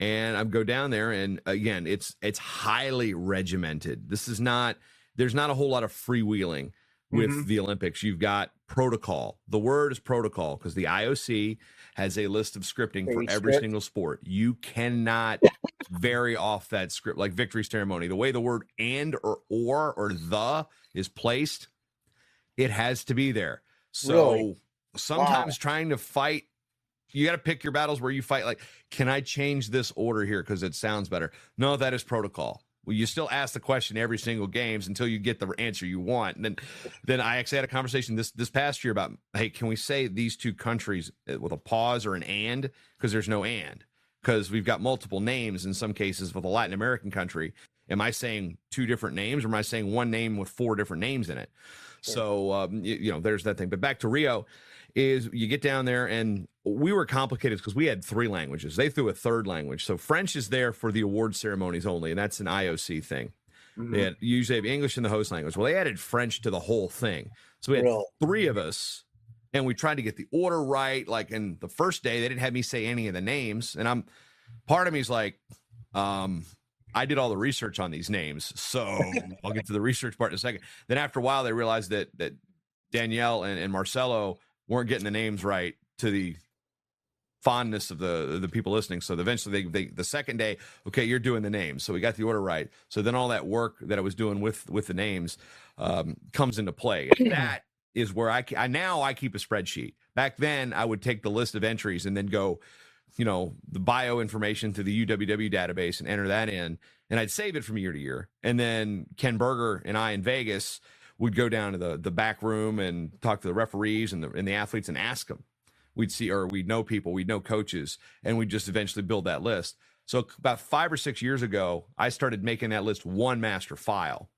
and I go down there, and again, it's highly regimented. There's not a whole lot of freewheeling with the Olympics. You've got protocol. The word is protocol, because the IOC has a list of scripting for every single sport. You cannot vary off that script, like victory ceremony. The way the word and or the is placed, it has to be there. So really? Sometimes trying to fight, you got to pick your battles where you fight. Like, can I change this order here because it sounds better? No, that is protocol. Well, you still ask the question every single games until you get the answer you want. And then I actually had a conversation this past year about, hey, can we say these two countries with a pause or an and? Because there's no and. Because we've got multiple names in some cases with a Latin American country. Am I saying 2 different names, or am I saying one name with 4 different names in it? Sure. So, there's that thing. But back to Rio, is you get down there, and we were complicated because we had 3 languages. They threw a 3rd language. So French is there for the award ceremonies only, and that's an IOC thing. They usually have English in the host language. Well, they added French to the whole thing. So we had 3 of us, and we tried to get the order right. Like, in the first day, they didn't have me say any of the names. And part of me is like, I did all the research on these names, so I'll get to the research part in a second. Then after a while, they realized that Danielle and Marcelo weren't getting the names right to the fondness of the people listening. So eventually they the second day, okay, you're doing the names. So we got the order right. So then all that work that I was doing with the names comes into play. And that is where I now I keep a spreadsheet. Back then I would take the list of entries and then go the bio information to the UWW database and enter that in, and I'd save it from year to year. And then Ken Berger and I in Vegas would go down to the back room and talk to the referees and the athletes and ask them. We'd know people, we'd know coaches, and we'd just eventually build that list. So about 5 or 6 years ago, I started making that list one master file,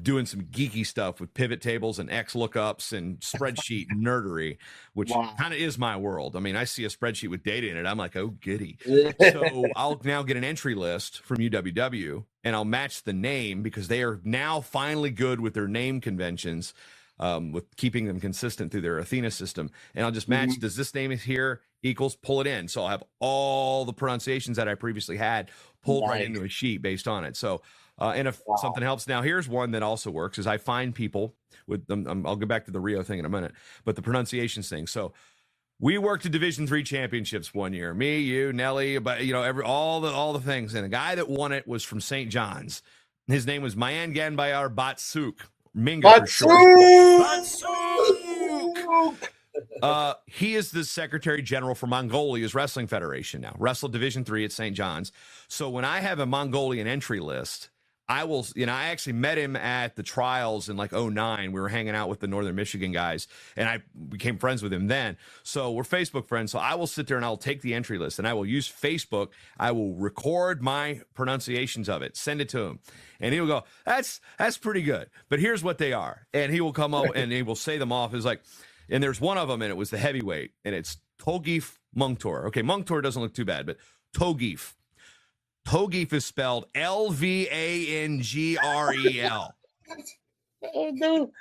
doing some geeky stuff with pivot tables and X lookups and spreadsheet nerdery, which kind of is my world. I mean, I see a spreadsheet with data in it, I'm like, oh, giddy. So I'll now get an entry list from UWW, and I'll match the name because they are now finally good with their name conventions, with keeping them consistent through their Athena system. And I'll just match, does this name is here equals, pull it in. So I'll have all the pronunciations that I previously had pulled right into a sheet based on it. So and if something helps, now here's one that also works is I find people with them. I'll go back to the Rio thing in a minute, but the pronunciations thing. So we worked at Division III championships one year, me, you, Nelly, but all the things. And the guy that won it was from St. John's. His name was Mayan Ganbayar Batsuk. Minga for short. Batsuk! He is the Secretary General for Mongolia's Wrestling Federation now. Wrestled Division III at St. John's. So when I have a Mongolian entry list, I will, I actually met him at the trials in like 2009. We were hanging out with the Northern Michigan guys, and I became friends with him then. So we're Facebook friends. So I will sit there and I'll take the entry list and I will use Facebook. I will record my pronunciations of it, send it to him, and he'll go, that's pretty good. But here's what they are. And he will come up and he will say them off. It's like, and there's one of them, and it was the heavyweight, and it's Togif Mungtor. Okay, Mungtor doesn't look too bad, but Togif. Togif is spelled Lvangrel. Oh, no.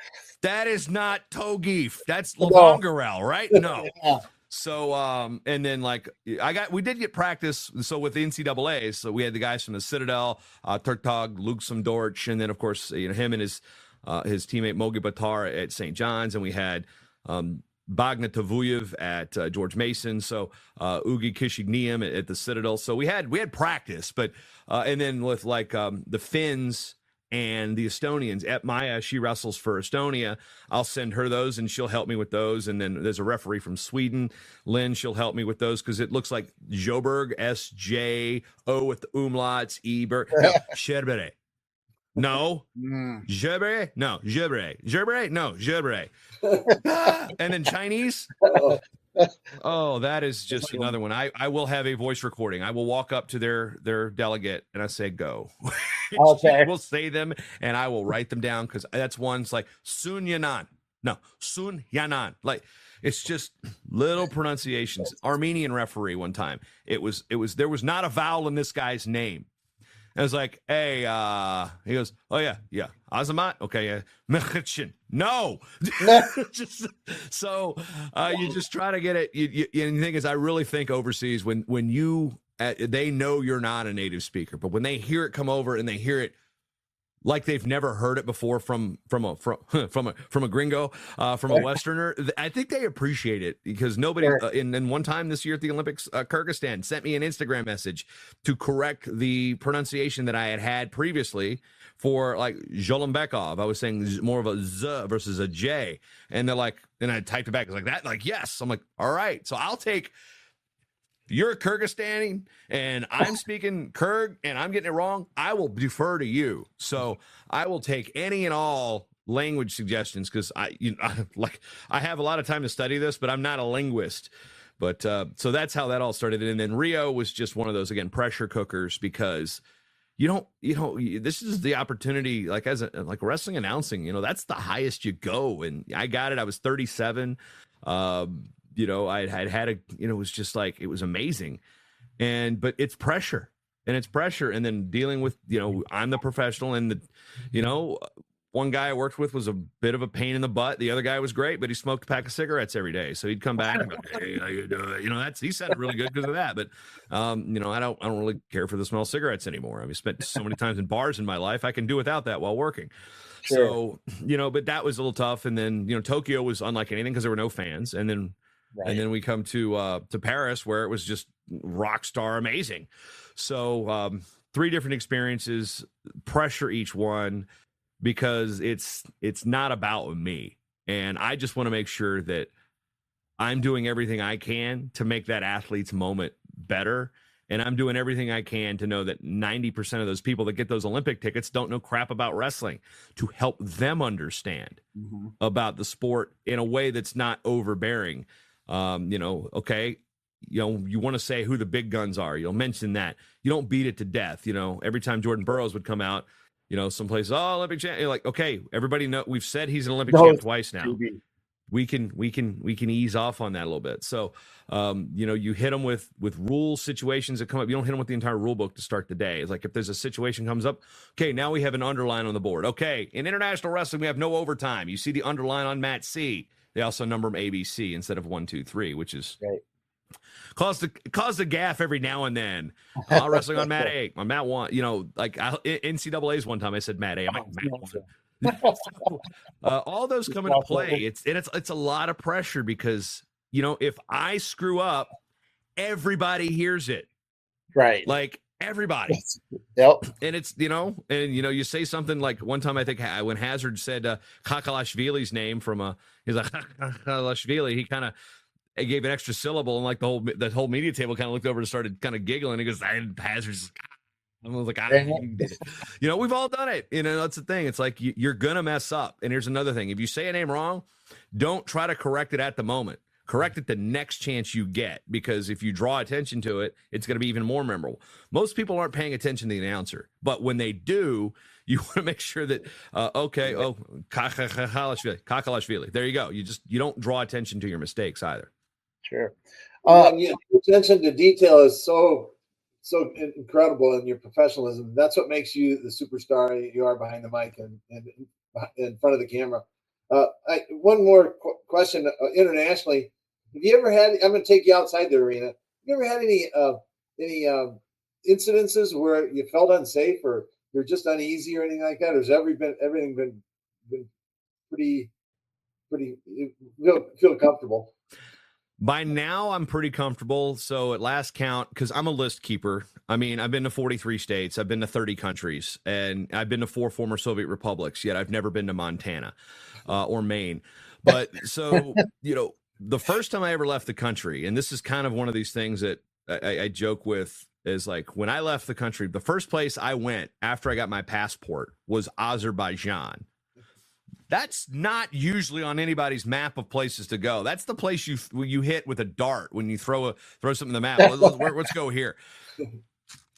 That is not Togif. That's Lavangarel, right? No. So, and then we did get practice. So with the NCAAs, so we had the guys from the Citadel, Turtog, Luxem Dorch, and then of course, him and his teammate Mogi Batar at St. John's, and we had Bagna Tavuyev at George Mason, so Ugi Kishignium at the Citadel. So we had practice, but and then with the Finns and the Estonians, at Maya, she wrestles for Estonia. I'll send her those, and she'll help me with those. And then there's a referee from Sweden, Lynn. She'll help me with those because it looks like Joberg, SJO with the umlauts, Eber, Sherbere. No, Jebre, no, Jebre, Jebre, no, Jebre. And then Chinese. Oh, that is just another one. I will have a voice recording. I will walk up to their delegate and I say, go. Okay. We'll say them and I will write them down because that's one's like Sun Yanan. No, Sun Yanan. Like it's just little pronunciations. Armenian referee one time. There was not a vowel in this guy's name. I was like, hey, he goes, oh, yeah, Azamat? Okay, yeah. Mechichin. No. So you just try to get it. And the thing is, I really think overseas, when you, they know you're not a native speaker, but when they hear it come over and they hear it like they've never heard it before from a gringo, from a Westerner, I think they appreciate it because nobody. And one time this year at the Olympics, Kyrgyzstan sent me an Instagram message to correct the pronunciation that I had previously for like Zholombekov. I was saying more of a Z versus a J, and they're like, and I typed it back. It's like that, like yes. I'm like, all right, so I'll take. You're a Kyrgyzstani and I'm speaking Kyrg and I'm getting it wrong, I will defer to you. So I will take any and all language suggestions because I have a lot of time to study this, but I'm not a linguist. But so that's how that all started. And then Rio was just one of those, again, pressure cookers because this is the opportunity, like as like wrestling announcing, that's the highest you go. And I got it. I was 37. I had it was just like, it was amazing. But it's pressure and then dealing with, I'm the professional and one guy I worked with was a bit of a pain in the butt. The other guy was great, but he smoked a pack of cigarettes every day. So he'd come back and go, hey, how you doing? He sounded really good because of that. But, I don't really care for the smell of cigarettes anymore. I mean, spent so many times in bars in my life. I can do without that while working. Sure. So, but that was a little tough. And then, Tokyo was unlike anything because there were no fans. And then, right. And then we come to Paris where it was just rock star amazing. So 3 different experiences, pressure each one because it's not about me. And I just want to make sure that I'm doing everything I can to make that athlete's moment better. And I'm doing everything I can to know that 90% of those people that get those Olympic tickets don't know crap about wrestling, to help them understand about the sport in a way that's not overbearing. Okay, you want to say who the big guns are. You'll mention that. You don't beat it to death. Every time Jordan Burroughs would come out, someplace, Olympic champ. You're like, okay, everybody know we've said he's an Olympic champ twice now. We can ease off on that a little bit. So, you hit them with rule situations that come up. You don't hit them with the entire rule book to start the day. It's like if there's a situation comes up, okay, now we have an underline on the board. Okay, in international wrestling, we have no overtime. You see the underline on mat C. They also number them ABC instead of 1, 2, 3, which is right. Cause the gaff every now and then. Wrestling on mat A, on mat 1. NCAA's one time I said mat A. I'm like, mat 1. All those come into play. It's a lot of pressure because if I screw up, everybody hears it, right? Like everybody. Yep. And it's you say something like one time I think when Hazard said Kakalashvili's name he's like Kakalashvili, he kind of gave an extra syllable, and like the whole media table kind of looked over and started kind of giggling. He goes, Hazard's. I was like, we've all done it. That's the thing. It's like you're going to mess up. And here's another thing. If you say a name wrong, don't try to correct it at the moment. Correct it the next chance you get, because if you draw attention to it, it's going to be even more memorable. Most people aren't paying attention to the announcer, but when they do, you want to make sure that, Kakalashvili. There you go. You don't draw attention to your mistakes either. Sure. Attention to detail is so incredible in your professionalism. That's what makes you the superstar you are behind the mic and in front of the camera. One more question. Internationally, have you ever had? I'm going to take you outside the arena. Have you ever had any incidences where you felt unsafe or you're just uneasy or anything like that? Or has everything been pretty feel comfortable? By now, I'm pretty comfortable. So at last count, because I'm a list keeper, I mean, I've been to 43 states, I've been to 30 countries, and I've been to 4 former Soviet republics, yet I've never been to Montana or Maine. But so, the first time I ever left the country, and this is kind of one of these things that I joke with, is like when I left the country, the first place I went after I got my passport was Azerbaijan. That's not usually on anybody's map of places to go. That's the place you hit with a dart when you throw something in the map. Let's go here.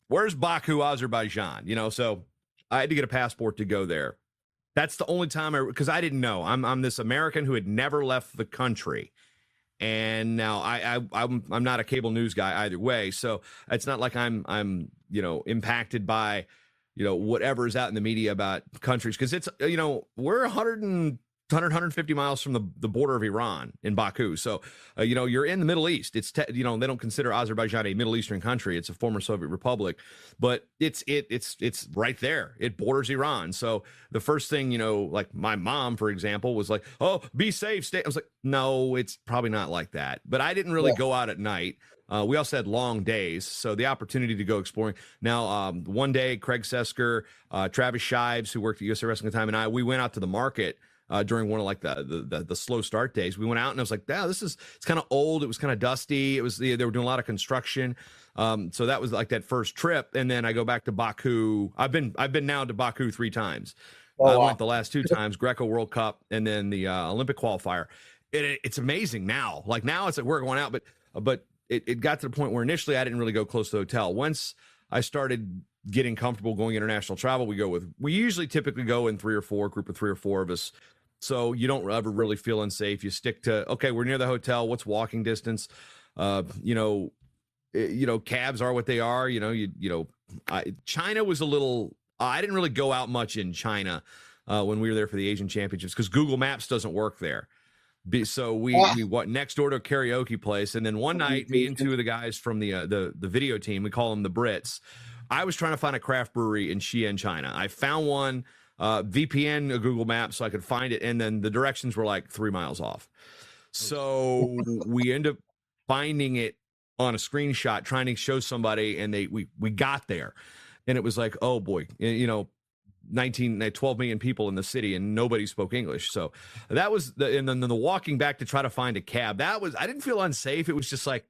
Where's Baku, Azerbaijan? So I had to get a passport to go there. That's the only time because I didn't know. I'm this American who had never left the country, and now I'm not a cable news guy either way. So it's not like I'm impacted by whatever's out in the media about countries, because it's, we're 150 miles from the border of Iran in Baku. So, you're in the Middle East. It's, they don't consider Azerbaijan a Middle Eastern country. It's a former Soviet republic, but it's right there. It borders Iran. So the first thing, like my mom, for example, was like, oh, be safe. Stay. I was like, no, it's probably not like that. But I didn't really go out at night. We also had long days, so the opportunity to go exploring. Now, one day, Craig Sesker, Travis Shives, who worked at USA Wrestling at the time, and we went out to the market during one of like the slow start days. We went out, and I was like, "Yeah, it's kind of old. It was kind of dusty. It was they were doing a lot of construction." So that was like that first trip, and then I go back to Baku. I've been now to Baku 3 times. I went the last 2 times, Greco World Cup, and then the Olympic qualifier. It's amazing now. Like now, it's like we're going out, but. It got to the point where initially I didn't really go close to the hotel. Once I started getting comfortable going international travel, we usually typically go in 3 or 4, group of 3 or 4 of us. So you don't ever really feel unsafe. You stick to, okay, we're near the hotel. What's walking distance? Cabs are what they are. China was a little, I didn't really go out much in China when we were there for the Asian Championships because Google Maps doesn't work there. So we went next door to a karaoke place, and then one night, me and 2 of the guys from the video team, we call them the Brits. I was trying to find a craft brewery in Xi'an, China. I found one, VPN, a Google Maps, so I could find it, and then the directions were like 3 miles off. So we end up finding it on a screenshot, trying to show somebody, and we got there, and it was like, oh boy, 12 million people in the city and nobody spoke English. So that was and then the walking back to try to find a cab, I didn't feel unsafe. It was just like,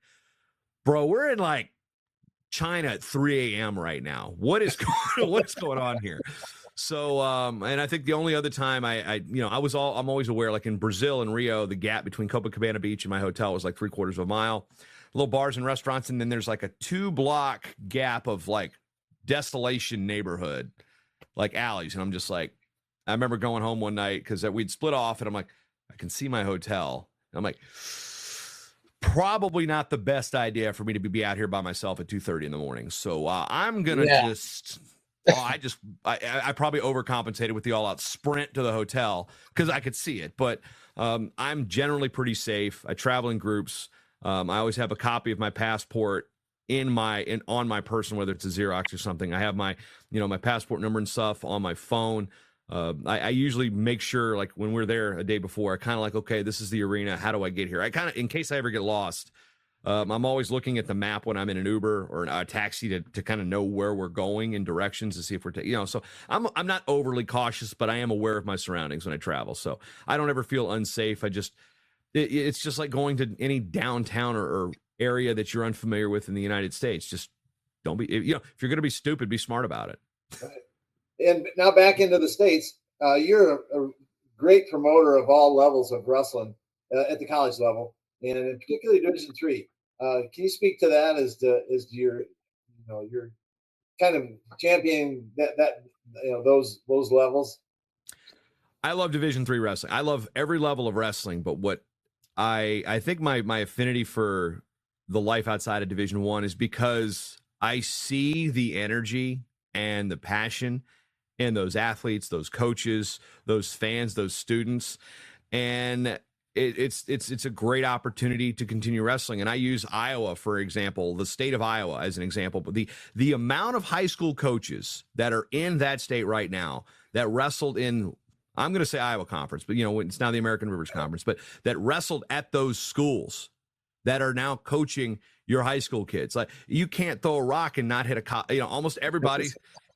bro, we're in like China at 3 a.m. right now. What is going on here? So, and I think the only other time I'm always aware, like in Brazil and Rio, the gap between Copacabana Beach and my hotel was like 3/4 of a mile. Little bars and restaurants, and then there's like a 2-block gap of like desolation neighborhood, like alleys. And I'm just like, I remember going home one night because we'd split off, and I'm like, I can see my hotel. And I'm like, probably not the best idea for me to be out here by myself at 2:30 in the morning. So I'm gonna I probably overcompensated with the all-out sprint to the hotel because I could see it. But I'm generally pretty safe. I travel in groups. I always have a copy of my passport on my person, whether it's a Xerox or something. I have my passport number and stuff on my phone. I usually make sure, like when we're there a day before, I kind of like, okay, this is the arena. How do I get here? I kind of, in case I ever get lost, I'm always looking at the map when I'm in an Uber or a taxi to kind of know where we're going and directions to see if we're so I'm not overly cautious, but I am aware of my surroundings when I travel. So I don't ever feel unsafe. It's just like going to any downtown or area that you're unfamiliar with in the United States. Just don't be, if you're going to be stupid, be smart about it. And now back into the States, you're a great promoter of all levels of wrestling at the college level, and in particularly Division III. Can you speak to that as your kind of championing that those levels? I love Division III wrestling. I love every level of wrestling, but what I think my affinity for the life outside of Division I is because I see the energy and the passion in those athletes, those coaches, those fans, those students, and it's a great opportunity to continue wrestling. And I use Iowa, for example, the state of Iowa as an example, but the amount of high school coaches that are in that state right now that wrestled in, I'm going to say Iowa Conference, but it's now the American Rivers Conference, but that wrestled at those schools that are now coaching your high school kids. Like, you can't throw a rock and not hit almost everybody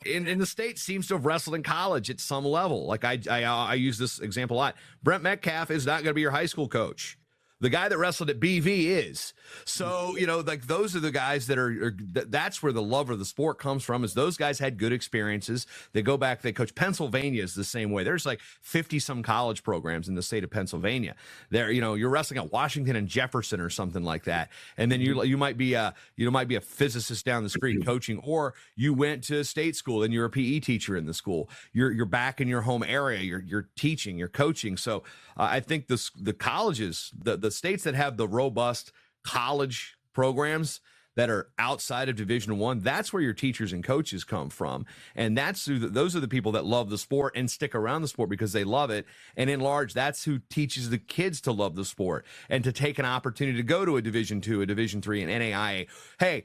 in the state seems to have wrestled in college at some level. Like I use this example a lot. Brent Metcalf is not going to be your high school coach. The guy that wrestled at BV is. So, like those are the guys that's where the love of the sport comes from, is those guys had good experiences. They go back, they coach. Pennsylvania is the same way. There's like 50 some college programs in the state of Pennsylvania. There, you're wrestling at Washington and Jefferson or something like that. And then you might be a physicist down the street coaching, or you went to state school and you're a PE teacher in the school. You're back in your home area. You're teaching, you're coaching. So I think the colleges, the states that have the robust college programs that are outside of Division I, that's where your teachers and coaches come from. And those are the people that love the sport and stick around the sport because they love it. And in large, that's who teaches the kids to love the sport and to take an opportunity to go to a Division II, a Division III, an NAIA. Hey,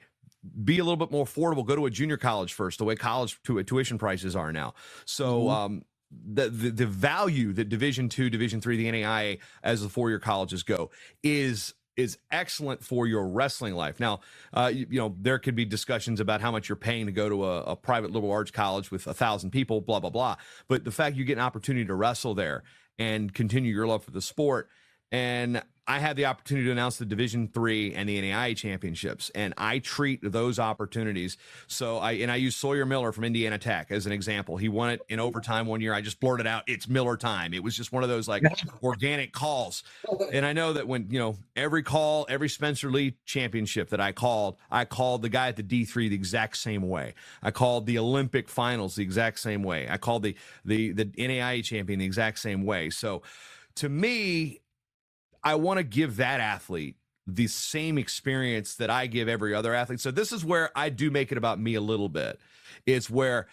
be a little bit more affordable. Go to a junior college first, the way college tuition prices are now. So, the value that Division II, Division III, the NAIA as the 4-year colleges go is excellent for your wrestling life. Now, there could be discussions about how much you're paying to go to a private liberal arts college with 1,000 people, blah, blah, blah. But the fact you get an opportunity to wrestle there and continue your love for the sport. And I had the opportunity to announce the Division III and the NAIA championships, and I treat those opportunities. So I use Sawyer Miller from Indiana Tech as an example. He won it in overtime one year. I just blurted out, "It's Miller time." It was just one of those like organic calls. And I know that when, every Spencer Lee championship that I called the guy at the D3 the exact same way. I called the Olympic finals the exact same way. I called the NAIA champion the exact same way. So to me, I want to give that athlete the same experience that I give every other athlete. So this is where I do make it about me a little bit. It's where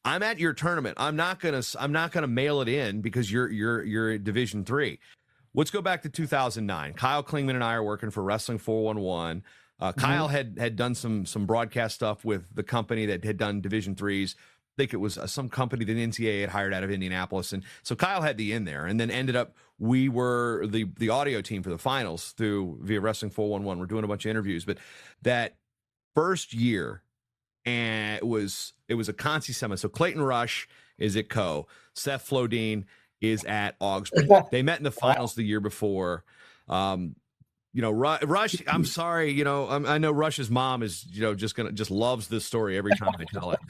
I'm at your tournament. I'm not gonna mail it in because you're at Division III. Let's go back to 2009. Kyle Klingman and I are working for Wrestling 411. Kyle had done some broadcast stuff with the company that had done Division IIIs. I think it was some company that NCAA had hired out of Indianapolis. And so Kyle had the in there, and then ended up, we were the audio team for the finals via Wrestling 411. We're doing a bunch of interviews, but that first year, and it was a Concy semi. So Clayton Rush is at Co. Seth Flodine is at Augsburg. They met in the finals the year before. Rush, I'm sorry, I know Rush's mom is, just loves this story every time I tell it.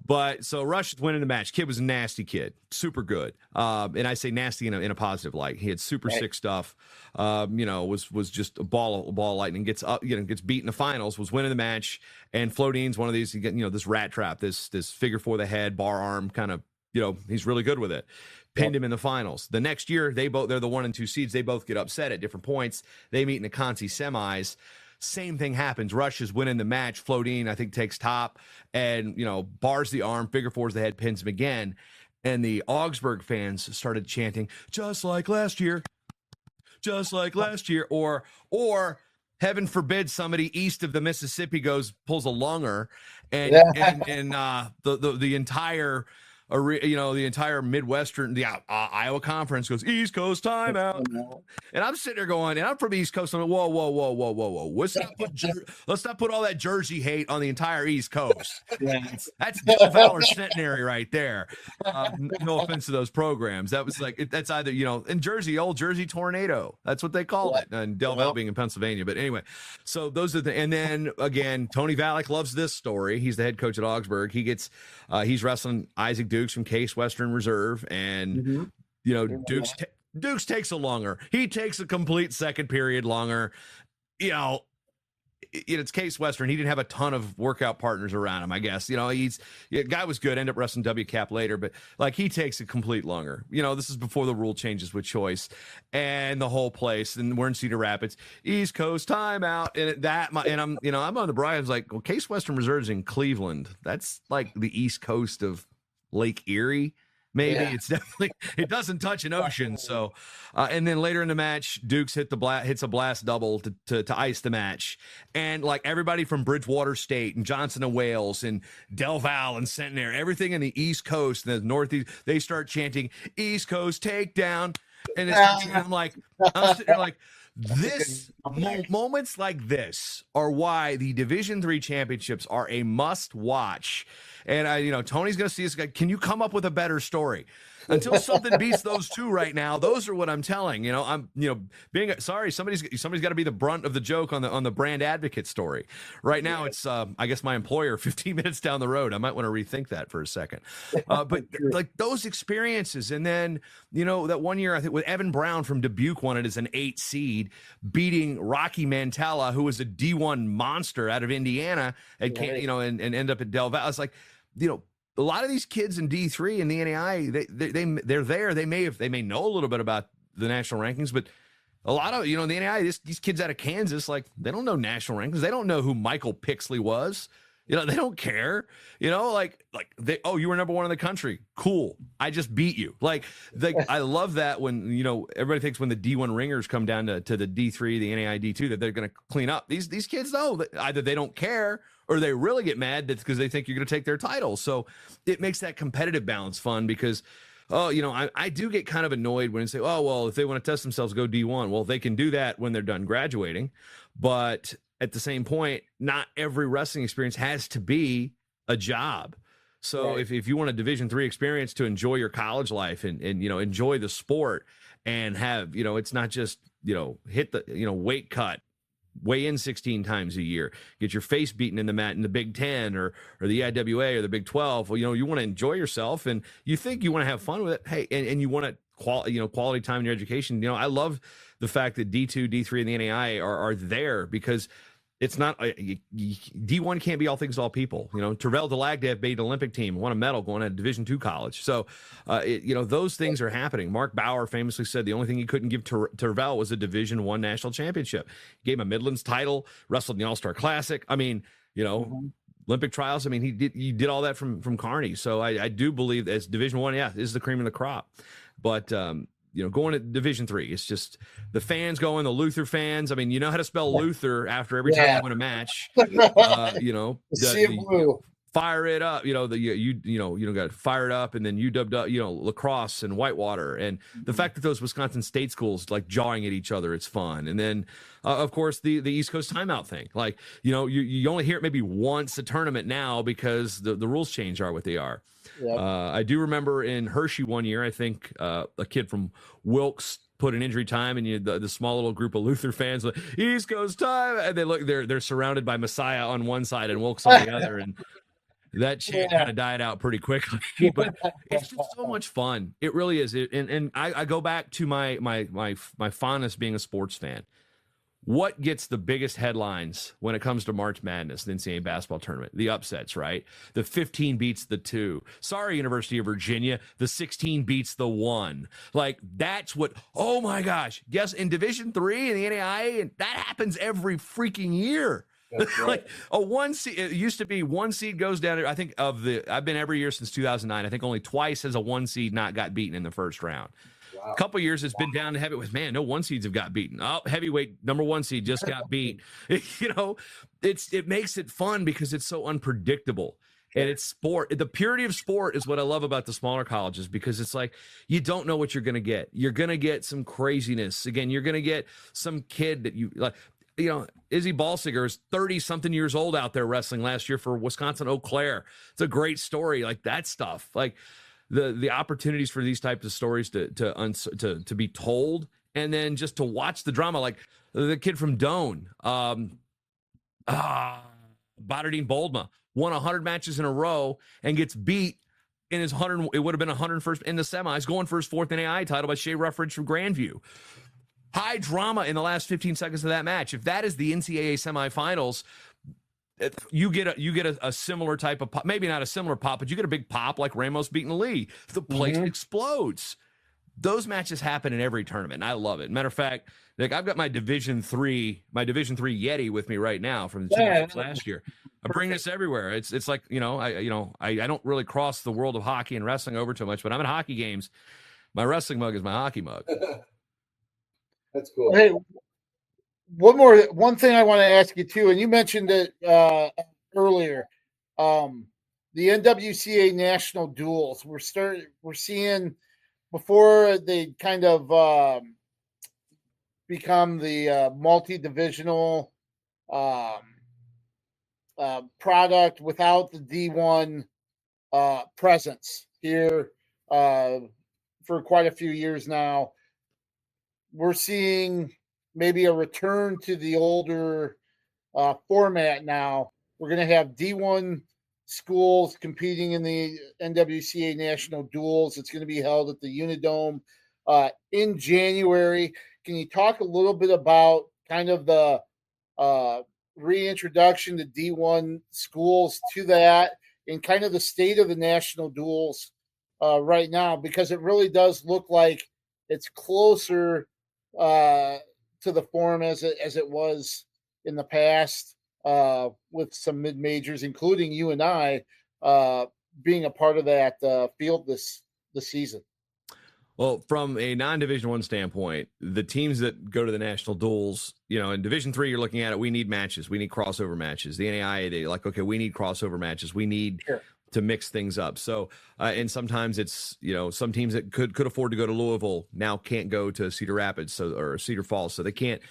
But so Rush is winning the match. Kid was a nasty kid, super good. And I say nasty in a positive light. He had super sick stuff. Was just a ball of lightning. Gets up, gets beat in the finals. Was winning the match. And Flodine's one of these. You get, this rat trap, this figure for the head, bar arm kind of. He's really good with it. Pinned him in the finals. The next year, they're the 1 and 2 seeds. They both get upset at different points. They meet in the Conti semis. Same thing happens. Rush is winning the match. Flodine, I think, takes top and, bars the arm, figure fours the head, pins him again. And the Augsburg fans started chanting, just like last year. Just like last year. Or heaven forbid somebody east of the Mississippi pulls a lunger and the entire the entire Midwestern, the Iowa Conference goes East Coast timeout, and I'm sitting there going, and I'm from East Coast. I'm like, whoa! Let's not put all that Jersey hate on the entire East Coast. That's Del Valle Centenary right there. No offense to those programs. That was that's either in Jersey, old Jersey tornado. That's what they call it, and Del Valle being in Pennsylvania. But anyway, so those are and then again, Tony Valek loves this story. He's the head coach at Augsburg. He's wrestling Isaac Dukes from Case Western Reserve, and Dukes takes a longer. He takes a complete second period longer. It's Case Western. He didn't have a ton of workout partners around him, I guess. Guy was good. Ended up wrestling WCAP later, but he takes a complete longer. This is before the rule changes with choice and the whole place. And we're in Cedar Rapids, East Coast timeout, I'm on the Bryant's like, well, Case Western Reserve's in Cleveland. That's like the East Coast of Lake Erie. Maybe it's definitely, it doesn't touch an ocean. So, and then later in the match, Dukes hits a blast double to ice the match. And everybody from Bridgewater State and Johnson and Wales and Del Valle and Centenary, everything in the East Coast and the Northeast, they start chanting East Coast takedown. And I'm sitting there moments like this are why the Division III championships are a must watch. And Tony's going to see this guy. Can you come up with a better story? Until something beats those two right now, those are what I'm telling. Somebody's got to be the brunt of the joke on the brand advocate story. Right now, it's I guess my employer 15 minutes down the road. I might want to rethink that for a second. But those experiences, and then that one year I think with Evan Brown from Dubuque won it as an 8 seed, beating Rocky Mantella, who was a D1 monster out of Indiana, and end up at Del Valle. It's a lot of these kids in D3 and the NAI, they're there. They may know a little bit about the national rankings, but a lot of the NAI, these kids out of Kansas, they don't know national rankings. They don't know who Michael Pixley was. They don't care. You were number 1 in the country. Cool. I just beat you. I love that when everybody thinks when the D1 ringers come down to the D3, the NAI D2, that they're going to clean up. These kids know that either they don't care or they really get mad because they think you're going to take their title. So it makes that competitive balance fun because, I do get kind of annoyed when they say, oh, well, if they want to test themselves, go D1. Well, they can do that when they're done graduating. But at the same point, not every wrestling experience has to be a job. So if you want a Division III experience to enjoy your college life and enjoy the sport and have, it's not just, hit the, weight cut, weigh in 16 times a year, get your face beaten in the mat in the Big 10 or the IWA or the Big 12. Well, you want to enjoy yourself and you think you want to have fun with it. Hey, and you want to quality time in your education. I love the fact that D2, D3 and the NAI are there because it's not D1 can't be all things to all people. Terrell Delagdev made an Olympic team, won a medal going to Division II college. So, those things are happening. Mark Bauer famously said the only thing he couldn't give Terrell was a Division I national championship. He gave him a Midlands title, wrestled in the All-Star Classic. I mean, Olympic trials. I mean, he did all that from Kearney. So I do believe as Division I, is the cream of the crop. But going to Division III, it's just the fans going, the Luther fans. I mean, you know how to spell Luther after every time you win a match. Fire it up, got to fire it up, and then UW, lacrosse and Whitewater, and the fact that those Wisconsin State schools jawing at each other, it's fun. And then, of course, the East Coast timeout thing. You only hear it maybe once a tournament now because the rules change are what they are. Yep. I do remember in Hershey one year, I think a kid from Wilkes put an injury time, and the small little group of Luther fans like East Coast time, and they're surrounded by Messiah on one side and Wilkes on the other, and that chant kind of died out pretty quickly. But it's just so much fun. It really is. And I go back to my fondness being a sports fan. What gets the biggest headlines when it comes to March Madness, the NCAA basketball tournament? The upsets, right? The 15 beats the 2. Sorry, University of Virginia, the 16 beats the 1. Like, that's what, oh my gosh. Yes, in Division III in the NAIA, and that happens every freaking year. Right. Like a 1 seed, it used to be 1 seed goes down. I think I've been every year since 2009. I think only twice has a 1 seed not got beaten in the first round. Wow. A couple years it's been down to heavyweight. Man, no 1 seeds have got beaten. Oh, heavyweight number 1 seed just got beat. It makes it fun because it's so unpredictable. And it's sport. The purity of sport is what I love about the smaller colleges, because it's like you don't know what you're going to get. You're going to get some craziness. Again, you're going to get some kid that you like. Izzy Balsiger is 30-something years old out there wrestling last year for Wisconsin Eau Claire. It's a great story. Like that stuff. Like the opportunities for these types of stories to be told, and then just to watch the drama. Like the kid from Doane, Badardine Boldma, won 100 matches in a row and gets beat in his 100. It would have been 101st in the semis, going for his 4th NAI title by Shea Ruffridge from Grandview. High drama in the last 15 seconds of that match. If that is the NCAA semifinals, you get a similar type of pop, maybe not a similar pop, but you get a big pop like Ramos beating Lee. The place explodes. Those matches happen in every tournament, and I love it. Matter of fact, like I've got my Division III Yeti with me right now from the championships last year. I bring this everywhere. It's like I don't really cross the world of hockey and wrestling over too much, but I'm at hockey games. My wrestling mug is my hockey mug. That's cool. Hey, one thing I want to ask you too, and you mentioned it earlier. The NWCA national duels. We're seeing before they kind of become the multi-divisional product without the D1 presence here for quite a few years now. We're seeing maybe a return to the older format now. We're going to have D1 schools competing in the NWCA national duels. It's going to be held at the Unidome in January. Can you talk a little bit about kind of the reintroduction to D1 schools to that and kind of the state of the national duels right now? Because it really does look like it's closer to the form as it was in the past, with some mid majors, including you and I, being a part of that field this season. Well, from a non-Division I standpoint, the teams that go to the national duels, in Division III, you're looking at it. We need matches. We need crossover matches. The NAIA, they like, okay, we need crossover matches. We need to mix things up. So, and sometimes it's, some teams that could afford to go to Louisville now can't go to Cedar Rapids or Cedar Falls. So they can't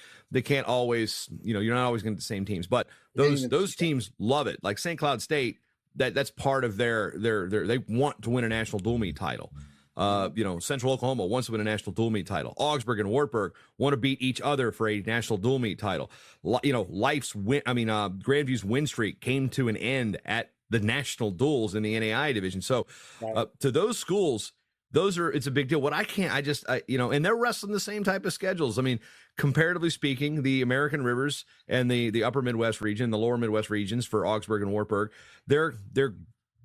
always, you're not always going to the same teams, but those teams love it. Like St. Cloud State, that's part of their they want to win a national dual meet title. Central Oklahoma wants to win a national dual meet title. Augsburg and Wartburg want to beat each other for a national dual meet title. Grandview's win streak came to an end at the national duels in the NAI division. So to those schools, it's a big deal. And they're wrestling the same type of schedules. I mean, comparatively speaking, the American Rivers and the upper Midwest region, the lower Midwest regions for Augsburg and Wartburg, they're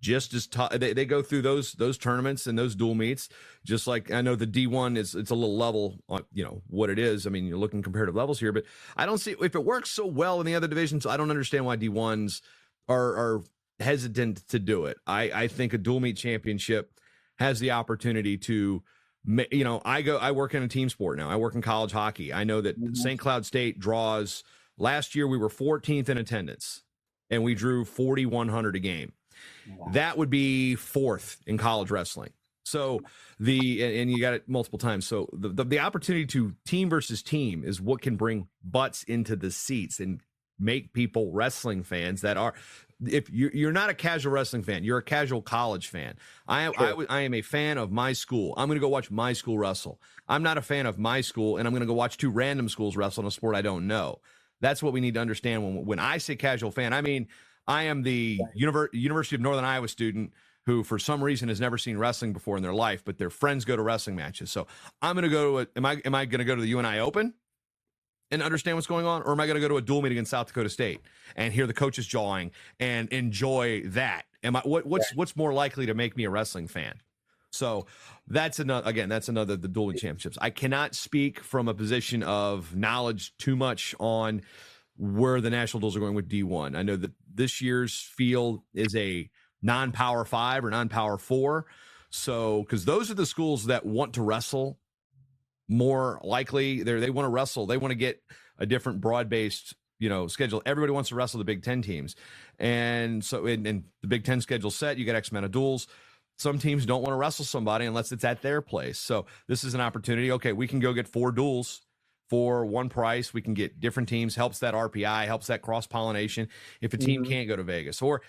just as tough. They go through those tournaments and those dual meets, just like I know the D1 it's a little level on, what it is. I mean, you're looking comparative levels here, but I don't see if it works so well in the other divisions. I don't understand why D1s are hesitant to do it. I think a dual meet championship has the opportunity to, I work in a team sport now. I work in college hockey. I know that St. Cloud State draws. Last year we were 14th in attendance, and we drew 4,100 a game. Wow. That would be 4th in college wrestling. So and you got it multiple times. So the opportunity to team versus team is what can bring butts into the seats and make people wrestling fans that are, if you're not a casual wrestling fan, you're a casual college fan. I am a fan of my school. I'm going to go watch my school wrestle. I'm not a fan of my school, and I'm going to go watch two random schools wrestle in a sport I don't know. That's what we need to understand when I say casual fan. I mean, I am the University of Northern Iowa student who, for some reason, has never seen wrestling before in their life, but their friends go to wrestling matches. So I'm going to go to am I going to go to the UNI Open and understand what's going on, or am I going to go to a dual meet against South Dakota State and hear the coaches jawing and enjoy that? What's more likely to make me a wrestling fan? So that's another the dueling championships. I cannot speak from a position of knowledge too much on where the national duels are going with D1. I know that this year's field is a non-power 5 or non-power 4. So, because those are the schools that want to wrestle more likely. They want to wrestle. They want to get a different broad-based, schedule. Everybody wants to wrestle the Big Ten teams. And so, and the Big Ten schedule set, you got X amount of duels. Some teams don't want to wrestle somebody unless it's at their place. So this is an opportunity. Okay, we can go get 4 duels for one price. We can get different teams, helps that RPI, helps that cross-pollination if a team can't go to Vegas. Or,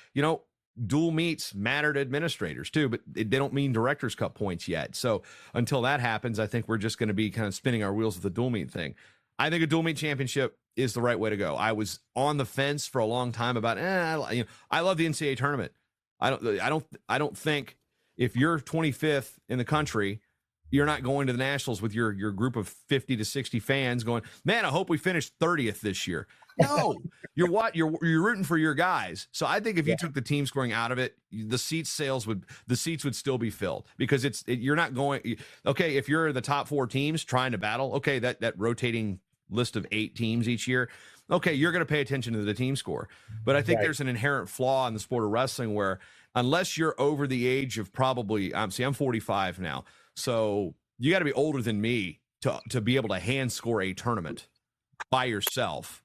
dual meets matter to administrators too, but they don't mean Directors Cup points yet. So until that happens, I think we're just going to be kind of spinning our wheels with the dual meet thing. I think a dual meet championship is the right way to go. I was on the fence for a long time about, I love the NCAA tournament. I don't think if you're 25th in the country, you're not going to the nationals with your group of 50 to 60 fans going, man, I hope we finish 30th this year. No, you're rooting for your guys. So I think if you took the team scoring out of it, the seats would still be filled, because you're not going. Okay, if you're the top 4 teams trying to battle, okay, that rotating list of 8 teams each year, okay, you're going to pay attention to the team score. But I think there's an inherent flaw in the sport of wrestling where unless you're over the age of probably, I'm 45 now, so you got to be older than me to be able to hand score a tournament by yourself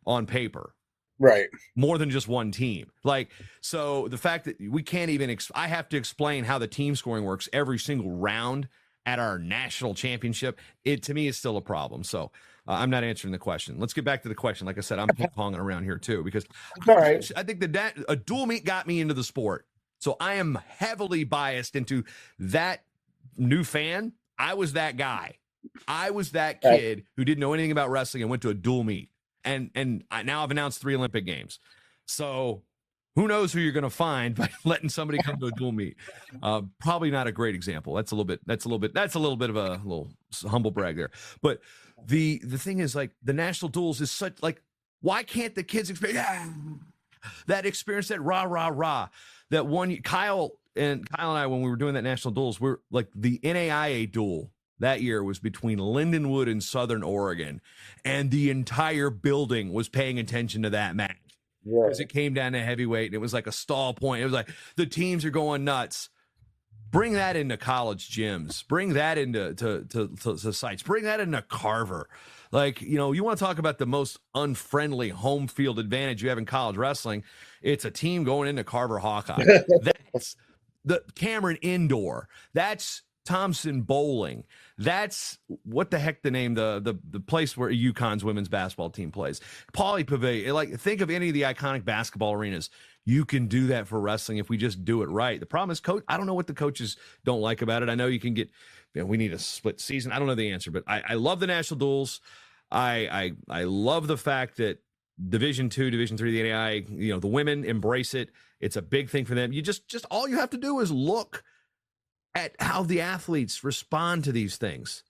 on paper, right? More than just one team. Like, so the fact that we can't even I have to explain how the team scoring works every single round at our national championship, it to me is still a problem. So I'm not answering the question. Let's get back to the question. Like I said, I'm ping-ponging around here too, because I think a dual meet got me into the sport. So I am heavily biased into that new fan. I was that guy. I was that kid who didn't know anything about wrestling and went to a dual meet. And now I've announced 3 Olympic Games. So who knows who you're going to find by letting somebody come to a dual meet. Probably not a great example. That's a little bit of a little humble brag there. But the thing is, like, the national duels is such, like, why can't the kids experience that experience, that rah, that one? Kyle and I, when we were doing that national duels, we're like, the NAIA duel that year was between Lindenwood and Southern Oregon, and the entire building was paying attention to that match because it came down to heavyweight, and it was like a stall point. It was like the teams are going nuts. Bring that into college gyms. Bring that into to sites. Bring that into Carver. Like, you want to talk about the most unfriendly home field advantage you have in college wrestling. It's a team going into Carver Hawkeye. That's the Cameron Indoor. That's Thompson Bowling. That's what the heck the name, the place where UConn's women's basketball team plays. Pauley Pavilion. Like, think of any of the iconic basketball arenas. You can do that for wrestling if we just do it right. The problem is, coach, I don't know what the coaches don't like about it. I know you can get, we need a split season. I don't know the answer, but I love the national duels. I love the fact that Division II, Division III, the NAI, the women embrace it. It's a big thing for them. You just all you have to do is look at how the athletes respond to these things.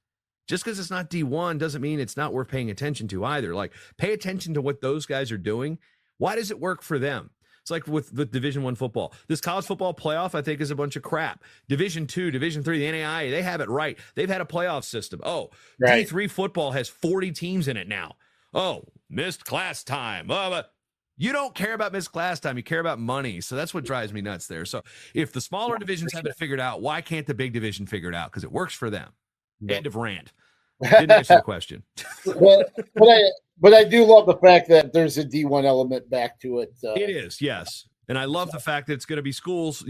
Just because it's not D1 doesn't mean it's not worth paying attention to either. Like, pay attention to what those guys are doing. Why does it work for them? It's like with the Division I football. This college football playoff, I think, is a bunch of crap. Division II, Division III, the NAIA, they have it right. They've had a playoff system. Oh, right. D3 football has 40 teams in it now. Oh, missed class time. But you don't care about missed class time. You care about money. So that's what drives me nuts there. So if the smaller divisions have it figured out, why can't the big division figure it out? Because it works for them. End of rant. Didn't answer the question. But I do love the fact that there's a D1 element back to it. It is, yes. And I love the fact that it's going to be schools,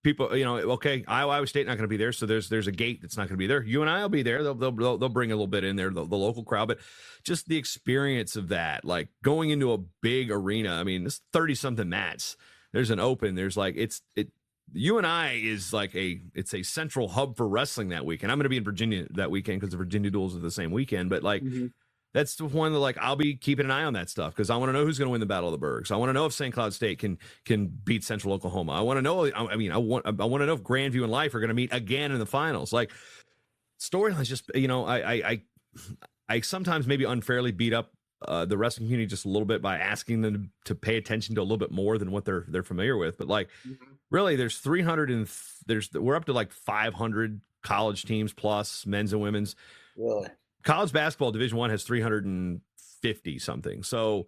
people, okay, Iowa State not going to be there, so there's a gate that's not going to be there. UNI will be there. They'll bring a little bit in there, the local crowd, but just the experience of that, like going into a big arena. I mean, this 30-something mats. There's an open. There's like UNI is like it's a central hub for wrestling that weekend. I'm going to be in Virginia that weekend because the Virginia duels are the same weekend, but like. Mm-hmm. That's the one that like I'll be keeping an eye on that stuff because I want to know who's going to win the Battle of the Bergs. I want to know if St. Cloud State can beat Central Oklahoma. I want to know. I want to know if Grandview and Life are going to meet again in the finals. Like storylines, just I sometimes maybe unfairly beat up the wrestling community just a little bit by asking them to pay attention to a little bit more than what they're familiar with. But like really, there's 300 and we're up to like 500 college teams plus men's and women's. Really. College basketball Division I has 350 something. So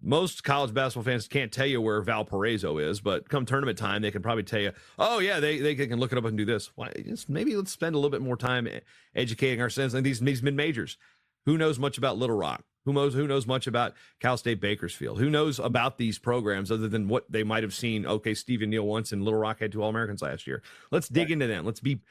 most college basketball fans can't tell you where Valparaiso is, but come tournament time, they can probably tell you, oh yeah, they can look it up and do this. Why? Maybe let's spend a little bit more time educating ourselves on these mid-majors. Who knows much about Little Rock? Who knows much about Cal State Bakersfield? Who knows about these programs other than what they might have seen? Okay, Stephen Neal once and Little Rock had 2 All-Americans last year. Let's dig into them. Let's be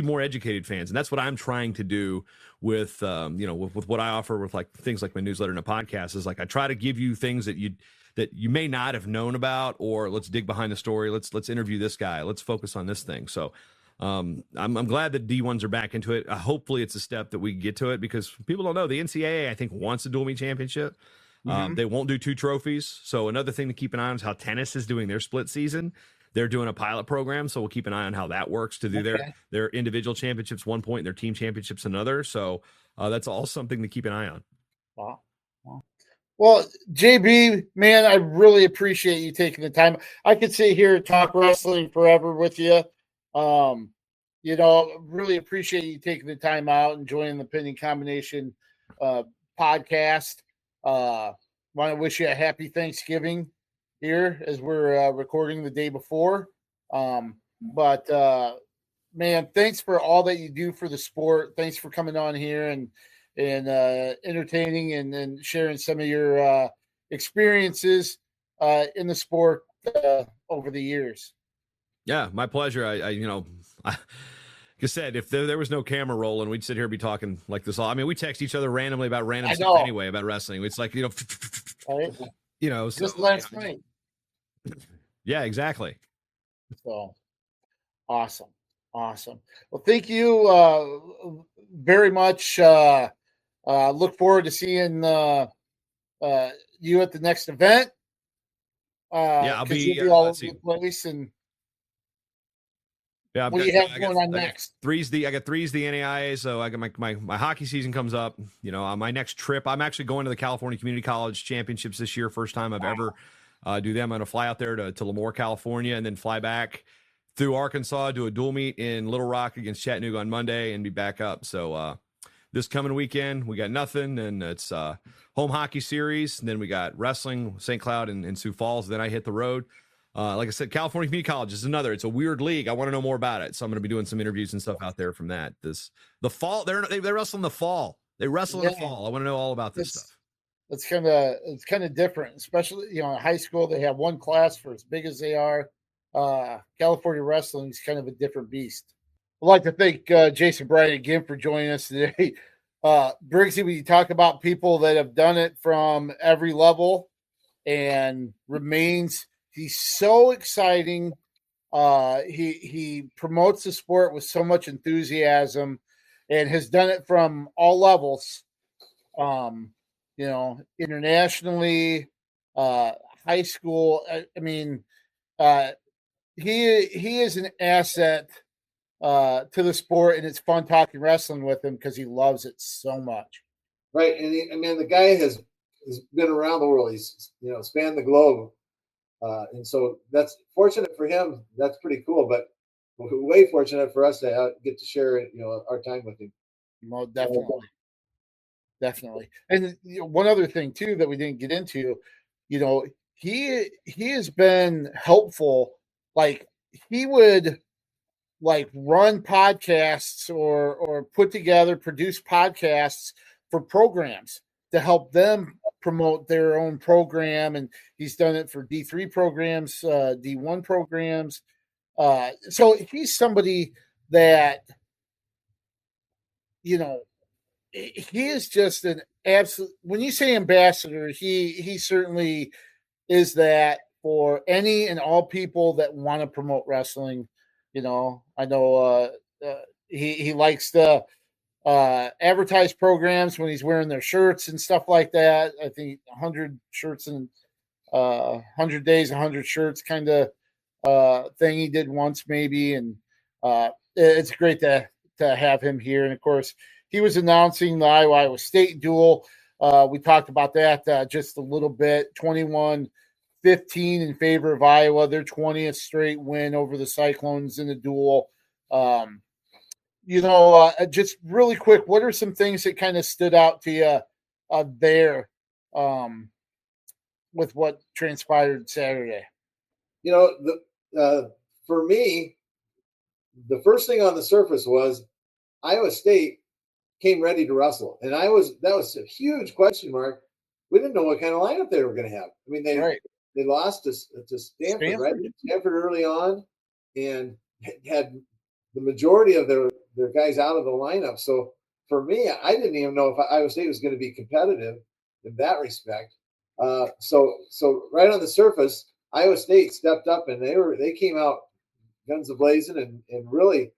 more educated fans. And that's what I'm trying to do with what I offer with like things like my newsletter and a podcast is like, I try to give you things that you may not have known about, or let's dig behind the story. Let's interview this guy. Let's focus on this thing. So I'm glad that D1s are back into it. Hopefully it's a step that we get to it because people don't know the NCAA, I think, wants a dual meet championship. They won't do 2 trophies. So another thing to keep an eye on is how tennis is doing their split season. They're doing a pilot program, so we'll keep an eye on how that works to do their individual championships one point and their team championships another. So that's all something to keep an eye on. Wow. Well, JB, man, I really appreciate you taking the time. I could sit here and talk wrestling forever with you. Really appreciate you taking the time out and joining the Pending Combination podcast. Want to wish you a happy Thanksgiving here as we're recording the day before. But man, thanks for all that you do for the sport. Thanks for coming on here and entertaining and sharing some of your experiences in the sport over the years. Yeah, my pleasure. Like I said, if there was no camera rolling, we'd sit here and be talking like this all. I mean, we text each other randomly about random stuff anyway about wrestling. It's like, just last night. Yeah, exactly. So awesome. Well, thank you very much. Look forward to seeing you at the next event. I'll be all over the place. And yeah, what do you have going on next? I got threes the NAIA, so I got my hockey season comes up. My next trip, I'm actually going to the California Community College Championships this year. First time I've ever do them. I'm going to fly out there to Lemoore, California, and then fly back through Arkansas, do a dual meet in Little Rock against Chattanooga on Monday, and be back up. So this coming weekend, we got nothing, and it's home hockey series. And then we got wrestling, St. Cloud and Sioux Falls. Then I hit the road. Like I said, California Community College is another. It's a weird league. I want to know more about it, so I'm going to be doing some interviews and stuff out there from that. The fall, they wrestle in the fall. They wrestle in the fall. I want to know all about this stuff. It's kind of different, especially in high school. They have one class for as big as they are. California wrestling is kind of a different beast. I'd like to thank Jason Bryant again for joining us today. Briggsy, when you talk about people that have done it from every level and remains. He's so exciting. He promotes the sport with so much enthusiasm and has done it from all levels, internationally, high school. I mean, he is an asset to the sport, and it's fun talking wrestling with him because he loves it so much. Right. And the guy has been around the world. He's, spanned the globe. And so that's fortunate for him. That's pretty cool, but way fortunate for us to get to share, our time with him. Well, definitely. And one other thing too that we didn't get into, he has been helpful. Like he would run podcasts or produce podcasts for programs to help them promote their own program. And he's done it for D3 programs, D1 programs. So he's somebody that, you know, he is just an absolute. When you say ambassador, he certainly is that for any and all people that want to promote wrestling. I know he likes to advertise programs when he's wearing their shirts and stuff like that. I think 100 shirts and 100 days, 100 shirts kind of thing he did once maybe, and it's great to have him here. And of course, he was announcing the Iowa State duel. We talked about that just a little bit. 21-15 in favor of Iowa, their 20th straight win over the Cyclones in the duel. Just really quick, what are some things that kind of stood out to you there with what transpired Saturday? For me, the first thing on the surface was Iowa State came ready to wrestle, and that was a huge question mark. We didn't know what kind of lineup they were going to have. I mean, they lost to Stanford, right? Stanford early on, and had the majority of their guys out of the lineup. So for me, I didn't even know if Iowa State was going to be competitive in that respect. So right on the surface, Iowa State stepped up and they came out guns a-blazing and really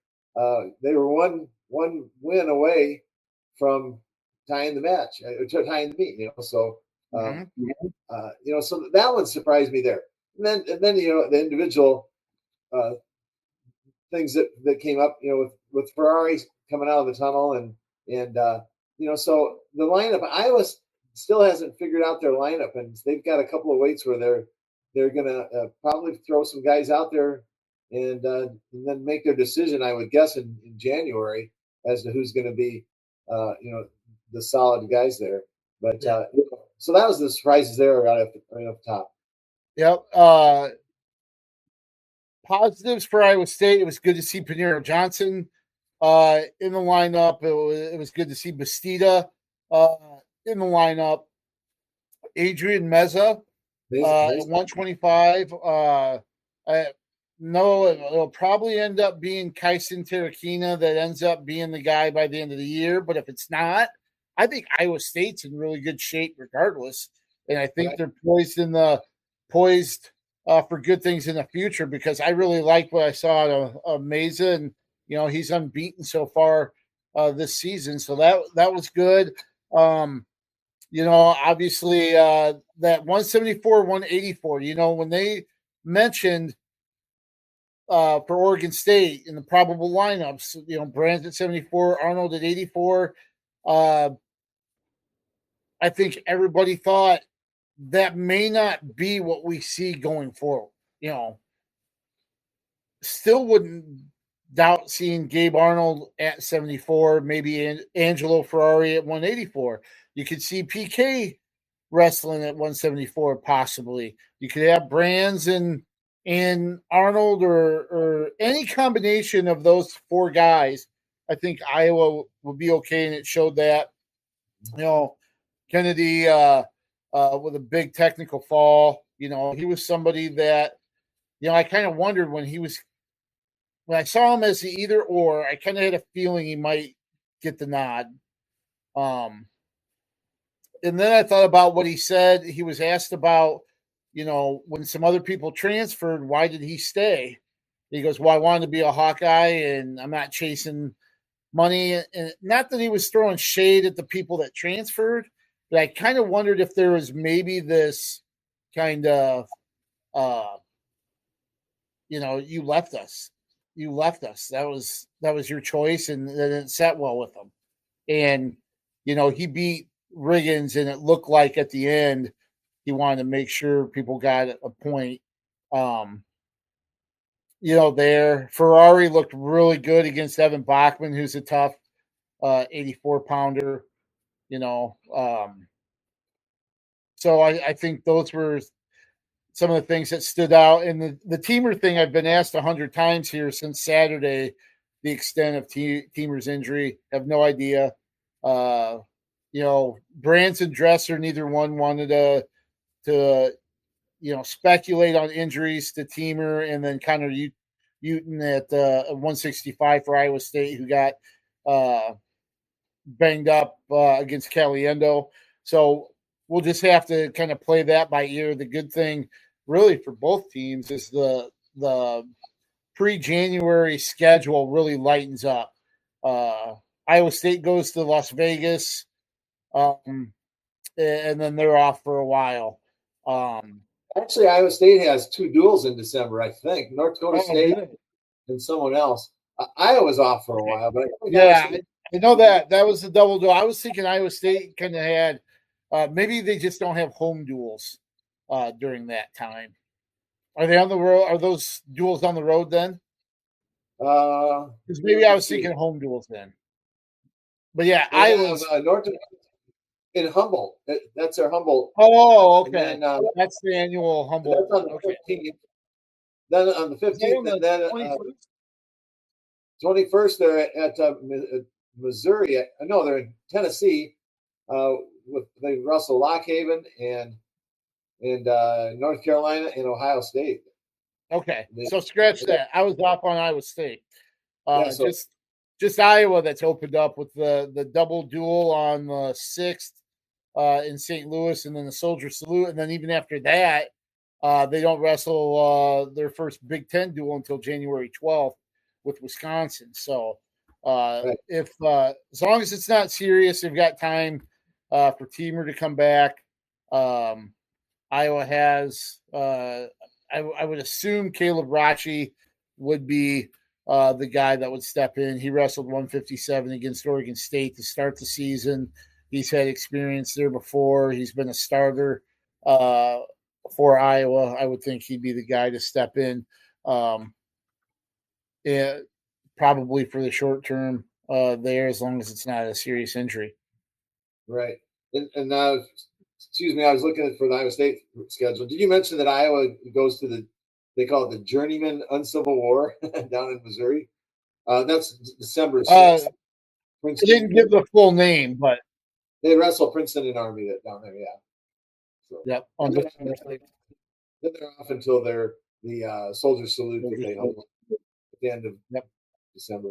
they were one win away from tying the match, tying the meet. So so that one surprised me there. And then the individual things that came up, with Ferrari coming out of the tunnel and so the lineup, Iowa still hasn't figured out their lineup, and they've got a couple of weights where they're gonna probably throw some guys out there and then make their decision, I would guess, in January as to who's going to be, the solid guys there. But so that was the surprises there right off the top. Yep. Positives for Iowa State. It was good to see Panero Johnson in the lineup. It was good to see Bastida in the lineup. Adrian Meza at 125. No, it'll probably end up being Kyson Terakina that ends up being the guy by the end of the year. But if it's not, I think Iowa State's in really good shape regardless. And I think they're poised for good things in the future, because I really like what I saw of Meza, and he's unbeaten so far this season, so that was good. Obviously that 174, 184. When they mentioned for Oregon State in the probable lineups, Bryant at 74, Arnold at 84. I think everybody thought that may not be what we see going forward. Still wouldn't doubt seeing Gabe Arnold at 74, maybe Angelo Ferrari at 184. You could see PK wrestling at 174, possibly. You could have Brands and Arnold or any combination of those four guys. I think Iowa will be okay, and it showed that. Kennedy with a big technical fall. He was somebody that, I kind of wondered when I saw him as the either or, I kind of had a feeling he might get the nod. And then I thought about what he said. He was asked about, when some other people transferred, why did he stay? He goes, well, I wanted to be a Hawkeye and I'm not chasing money. And not that he was throwing shade at the people that transferred, but I kind of wondered if there was maybe this kind of, you left us. You left us. That was your choice, and it didn't set well with him. And he beat Riggins, and it looked like at the end he wanted to make sure people got a point. There Ferrari looked really good against Evan Bachman, who's a tough 84-pounder. So I think those were some of the things that stood out. And the Teamer thing, I've been asked 100 times here since Saturday, the extent of Teamer's injury. Have no idea. Branson, Dresser, neither one wanted to speculate on injuries to Teamer. And then Connor, you Uten at 165 for Iowa State, who got banged up against Caliendo. So we'll just have to kind of play that by ear. The good thing, really, for both teams is the pre-January schedule really lightens up. Iowa State goes to Las Vegas, and then they're off for a while. Actually, Iowa State has 2 duels in December, I think. North Dakota State good. and someone else. Iowa's off for a while, but I know that was the double duel. I was thinking Iowa State kind of had maybe they just don't have home duels during that time. Are they on the road? Are those duels on the road then? Because maybe I was thinking home duels then. But yeah, Iowa's North in Humboldt. That's their Humboldt. Oh, okay. Then, that's the annual Humboldt. That's on the 15th. Then on the 15th, and then 21st, they're at Missouri. No, they're in Tennessee. They wrestle Lockhaven and North Carolina and Ohio State. Okay, so scratch that. I was off on Iowa State. Just Iowa that's opened up with the double duel on the 6th in St. Louis, and then the Soldier Salute, and then even after that, they don't wrestle their first Big Ten duel until January 12th with Wisconsin. So if as long as it's not serious, they've got time for Teamer to come back. Iowa has, I would assume Caleb Rachi would be the guy that would step in. He wrestled 157 against Oregon State to start the season. He's had experience there before. He's been a starter for Iowa. I would think he'd be the guy to step in, probably for the short term there, as long as it's not a serious injury. Right. And now, excuse me, I was looking for the Iowa State schedule. Did you mention that Iowa goes to they call it the Journeyman Uncivil War down in Missouri? That's December 6th. They didn't give the full name, but they wrestle Princeton and Army down there, yeah. So, yep. On December 6th. Then they're off until the Soldier Salute that they hold at the end of December.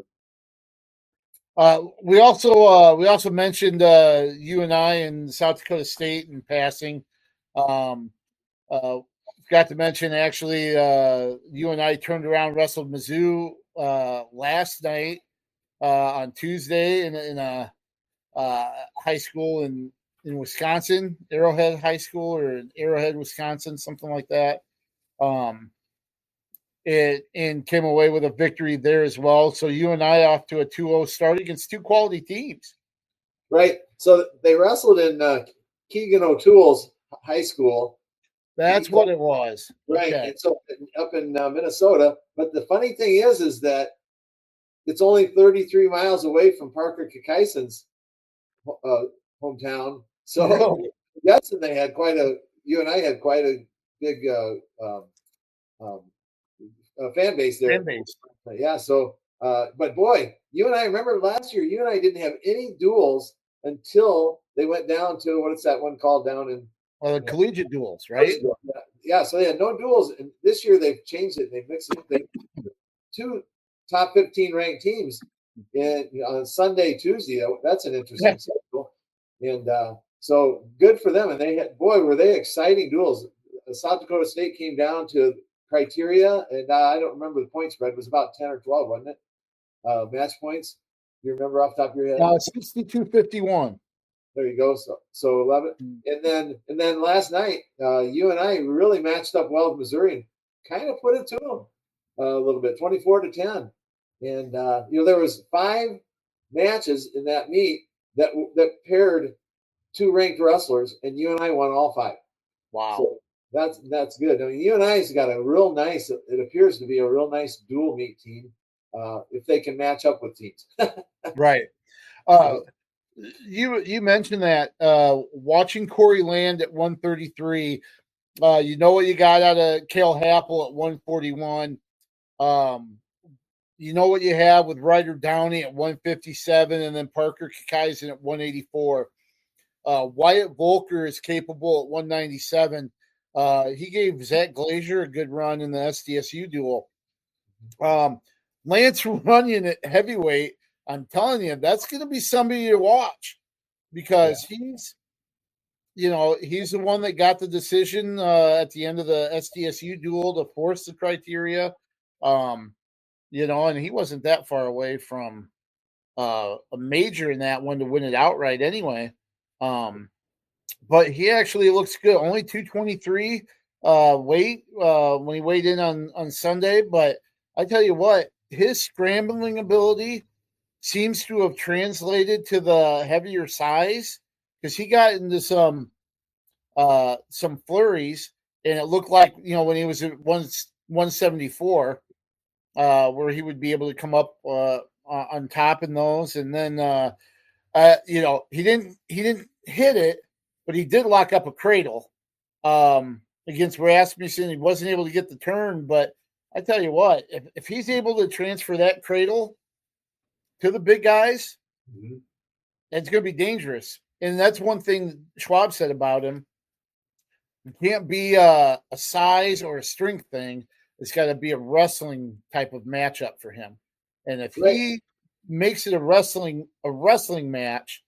We also mentioned UNI and South Dakota State in passing. Forgot to mention actually UNI turned around, wrestled Mizzou last night on Tuesday in a high school in Wisconsin, Arrowhead High School, or in Arrowhead, Wisconsin, something like that. And came away with a victory there as well. So UNI off to a 2-0 start against 2 quality teams. Right. So they wrestled in Keegan O'Toole's high school. That's what it was. Right. Okay. And so up in Minnesota. But the funny thing is that it's only 33 miles away from Parker Kakaison's hometown. So yes, and they had UNI had quite a big fan base there. Yeah. So, but boy, UNI, remember last year, UNI didn't have any duels until they went down to what's that one called down in collegiate duels, right? Yeah. So they had no duels, and this year they've changed it. They mixed it. They 2 top 15 ranked teams on Sunday, Tuesday. That's an interesting schedule, and so good for them. And they had, were they exciting duels. South Dakota State came down to criteria, and I don't remember the point spread. It was about 10 or 12, wasn't it? Match points. You remember off the top of your head? 62-51. There you go. So 11, and then last night, UNI really matched up well with Missouri and kind of put it to them a little bit, 24-10. And there was 5 matches in that meet that paired 2 ranked wrestlers, and UNI won all 5. Wow. So that's good. I mean, UNI's got a real nice. It appears to be a real nice dual meet team if they can match up with teams. Right. You mentioned that watching Corey land at 133. You know what you got out of Cale Happel at 141. You know what you have with Ryder Downey at 157, and then Parker Kakaisen at 184. Wyatt Volker is capable at 197. He gave Zach Glazier a good run in the SDSU duel. Lance Runyon at heavyweight, I'm telling you, that's going to be somebody to watch because he's the one that got the decision at the end of the SDSU duel to force the criteria. And he wasn't that far away from a major in that one to win it outright anyway. But he actually looks good. Only 223 weight when he weighed in on Sunday. But I tell you what, his scrambling ability seems to have translated to the heavier size because he got into some flurries, and it looked like when he was at 174, where he would be able to come up on top in those, and then he didn't hit it, but he did lock up a cradle against Rasmussen. He wasn't able to get the turn, but I tell you what, if he's able to transfer that cradle to the big guys, it's going to be dangerous. And that's one thing Schwab said about him. It can't be a size or a strength thing. It's got to be a wrestling type of matchup for him. And if he makes it a wrestling match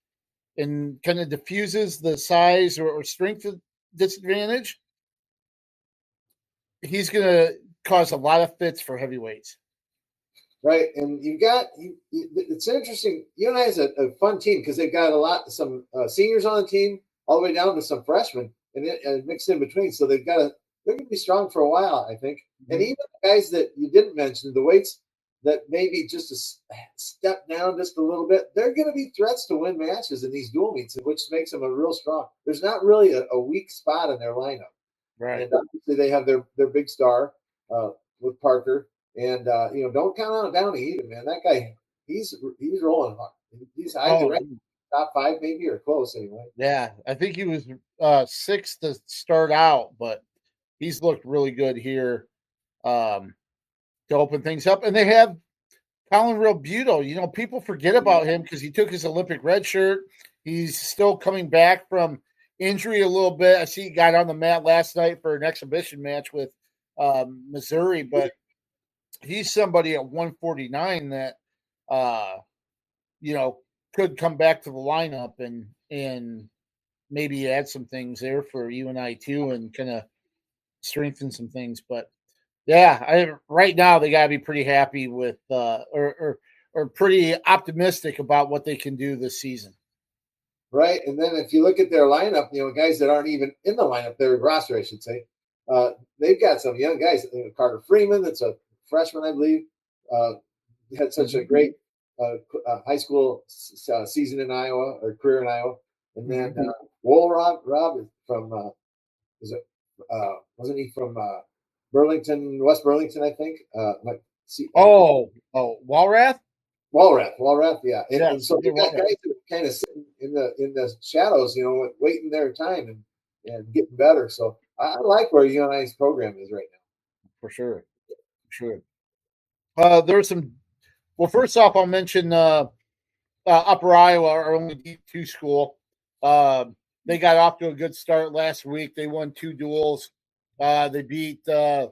and kind of diffuses the size or strength disadvantage, he's going to cause a lot of fits for heavyweights. Right, and it's interesting. UNI has a fun team because they've got some seniors on the team, all the way down to some freshmen, and mixed in between. So they're going to be strong for a while, I think. Mm-hmm. And even the guys that you didn't mention, the weights that maybe just a step down just a little bit, they're going to be threats to win matches in these dual meets, which makes them a real strong. There's not really a weak spot in their lineup. Right. And obviously they have their big star with Parker. And don't count on Downey either, man. That guy, he's rolling hard. He's ranked top 5 maybe, or close anyway. Yeah, I think he was 6th to start out, but he's looked really good here to open things up. And they have Colin Realbuto. People forget about him because he took his Olympic red shirt. He's still coming back from injury a little bit. I see he got on the mat last night for an exhibition match with Missouri, but he's somebody at 149 that could come back to the lineup and maybe add some things there for UNI too, and kind of strengthen some things. But yeah, right now they got to be pretty happy with or pretty optimistic about what they can do this season. Right, and then if you look at their lineup, guys that aren't even in the lineup, their roster, I should say, they've got some young guys. Carter Freeman, that's a freshman, I believe, had such a great high school season in Iowa, or career in Iowa. And then Rob from wasn't he from Burlington, West Burlington, I think. Walrath, yeah. And so they got guys that are kind of sitting in the shadows, waiting their time and getting better. So I like where UNI's program is right now. For sure. There's some. Well, first off, I'll mention Upper Iowa, our only D2 school. They got off to a good start last week. They won 2 duels. They beat the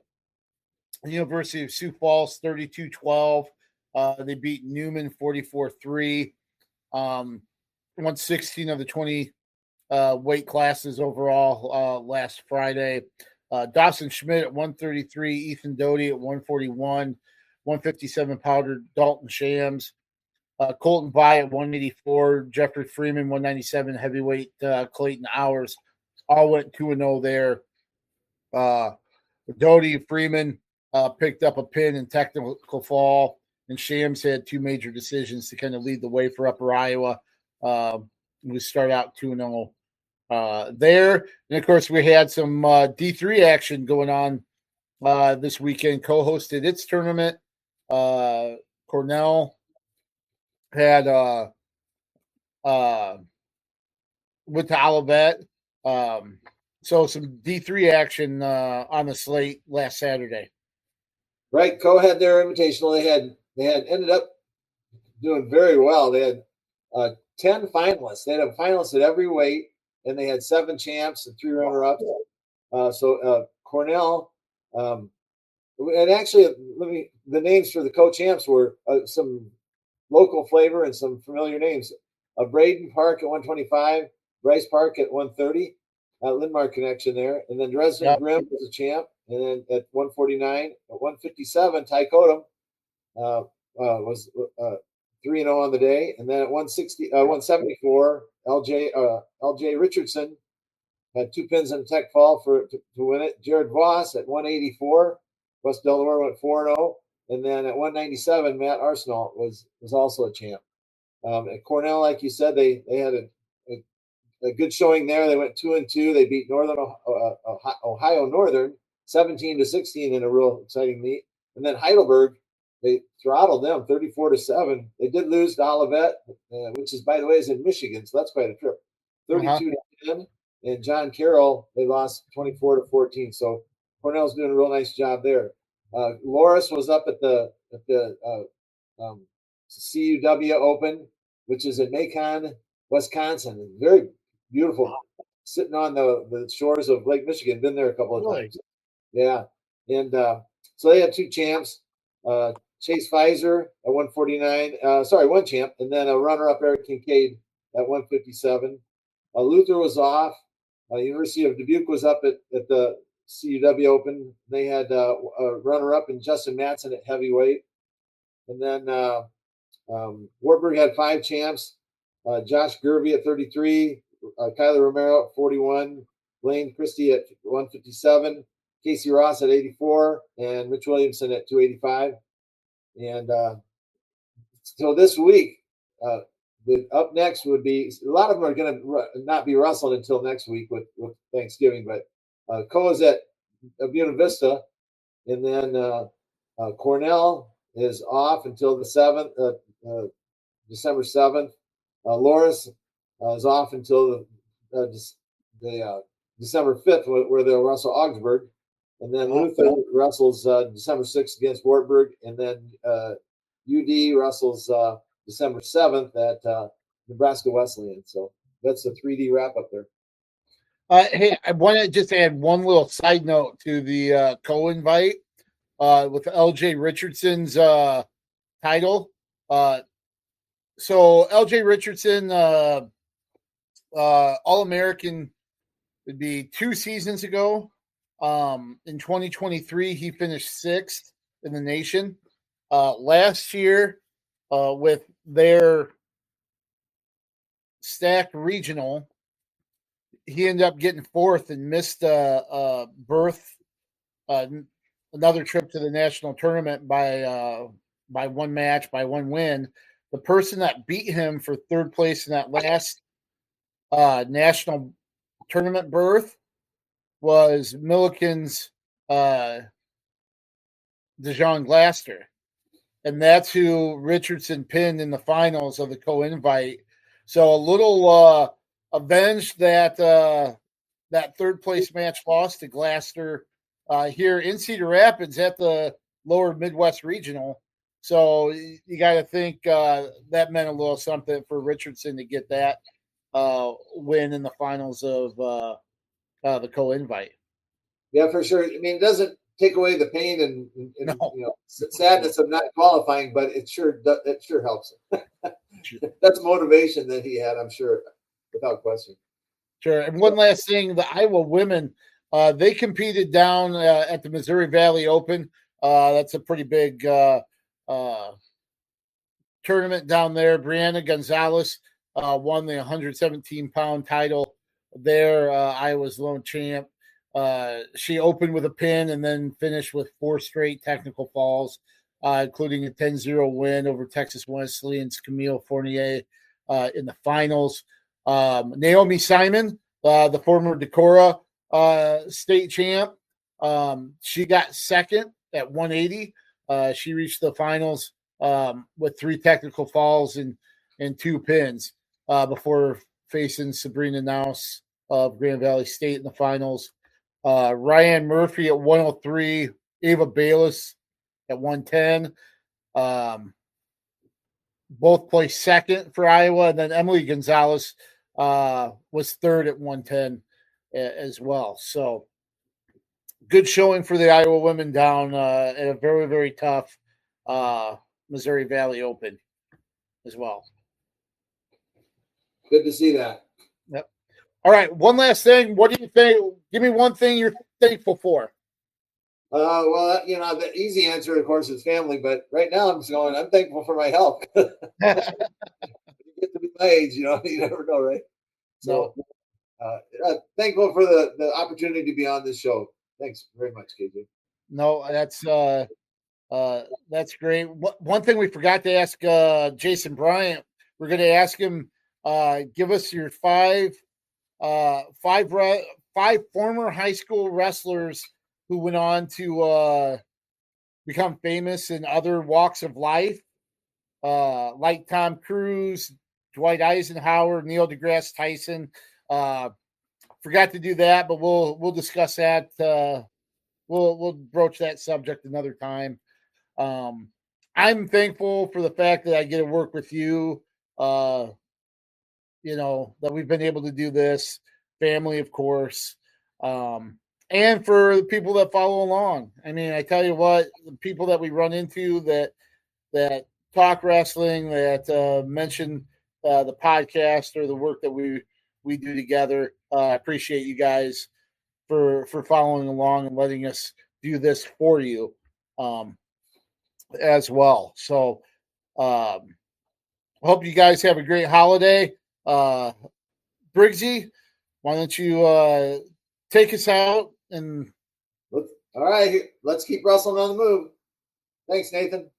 University of Sioux Falls 32-12. They beat Newman 44-3. Won 16 of the 20 weight classes overall last Friday. Dawson Schmidt at 133, Ethan Doty at 141, 157 pounder Dalton Shams, Colton Vi at 184, Jeffrey Freeman 197, heavyweight Clayton Hours, all went 2-0 there. Doty Freeman picked up a pin in technical fall, and Shams had 2 major decisions to kind of lead the way for Upper Iowa. We start out 2-0 there. And of course, we had some D3 action going on this weekend. Co-hosted its tournament. Cornell had went to Olivet. So some D3 action on the slate last Saturday. Right, Co had their invitational. They had ended up doing very well. They had 10 finalists. They had a finalist at every weight, and they had 7 champs and 3 runner-ups. So Cornell And actually, the names for the co-champs were some local flavor and some familiar names. Braden Park at 125, Bryce Park at 130, Lindmar connection there. And then Dresden Grimm was a champ. And then at 149, at 157, Ty Kodum was 3-0 on the day. And then at 174, LJ Richardson had 2 pins in tech fall to win it. Jared Voss at 184, West Delaware went 4-0. And then at 197, Matt Arsenal was also a champ. At Cornell, like you said, they had a good showing there. They went 2-2. They beat Northern Ohio Northern 17-16 in a real exciting meet. And then Heidelberg, they throttled them 34-7. They did lose to Olivet, which is, by the way, is in Michigan, so that's quite a trip. 32-10. And John Carroll, they lost 24-14. So Cornell's doing a real nice job there. Loris was up at the CUW Open, which is in Macon, Wisconsin. Very beautiful, sitting on the shores of Lake Michigan. Been there a couple of times. Yeah, and so they had 2 champs. Chase Pfizer at 149. One champ, and then a runner-up Eric Kincaid at 157. Luther was off. University of Dubuque was up at the CUW Open. They had a runner-up in Justin Matson at heavyweight. And then Wartburg had 5 champs. Josh Gervey at 33. Kyler Romero at 41. Blaine Christie at 157. Casey Ross at 84. And Rich Williamson at 285. And so this week, up next would be, a lot of them are going to not be wrestled until next week with Thanksgiving, but Co is at Buena Vista, and then Cornell is off until the 7th, December 7th. Loris is off until the December 5th, where they'll wrestle Augsburg, and then Luther wrestles December 6th against Wartburg, and then UD wrestles December 7th at Nebraska Wesleyan. So that's a 3D wrap up there. Hey, I want to just add one little side note to the co-invite with LJ Richardson's title. So LJ Richardson, All-American, would be 2 seasons ago. In 2023, he finished 6th in the nation. Last year, with their stacked regional, he ended up getting 4th and missed berth, another trip to the national tournament by 1 match, by 1 win. The person that beat him for 3rd place in that last national tournament berth was Milliken's DeJean Glaster. And that's who Richardson pinned in the finals of the co-invite. So a little avenged that 3rd place match loss to Glaster here in Cedar Rapids at the Lower Midwest Regional. So you got to think that meant a little something for Richardson to get that win in the finals of the co-invite. Yeah, for sure. I mean, it doesn't take away the pain and sadness of not qualifying, but it sure helps. That's motivation that he had, I'm sure, without question. Sure. And one last thing, the Iowa women, they competed down at the Missouri Valley Open. That's a pretty big tournament down there. Brianna Gonzalez won the 117-pound title there. Iowa's lone champ. She opened with a pin and then finished with 4 straight technical falls, including a 10-0 win over Texas Wesleyan's Camille Fournier in the finals. Naomi Simon, the former Decorah state champ, she got 2nd at 180. She reached the finals with 3 technical falls and 2 pins before facing Sabrina Naus of Grand Valley State in the finals. Ryan Murphy at 103, Ava Bayless at 110. Both placed 2nd for Iowa, and then Emily Gonzalez was 3rd at 110 as well. So good showing for the Iowa women down at a very, very tough Missouri Valley Open as well. Good to see that. Yep. All right. One last thing. What do you think? Give me one thing you're thankful for. Well, the easy answer, of course, is family. But right now, I'm thankful for my health. You get to be my age, you never know, right? So, thankful for the opportunity to be on this show. Thanks very much, KJ. No, that's great. One thing we forgot to ask Jason Bryant, we're going to ask him, give us your five former high school wrestlers who went on to become famous in other walks of life, like Tom Cruise, Dwight Eisenhower, Neil deGrasse Tyson. Forgot to do that, but we'll discuss that. We'll broach that subject another time. I'm thankful for the fact that I get to work with you. That we've been able to do this. Family, of course. And for the people that follow along. I mean, I tell you what, the people that we run into that talk wrestling, that mention the podcast or the work that we do together. I appreciate you guys for following along and letting us do this for you as well. So I hope you guys have a great holiday. Briggsy, why don't you take us out? And all right, let's keep wrestling on the move. Thanks, Nathan.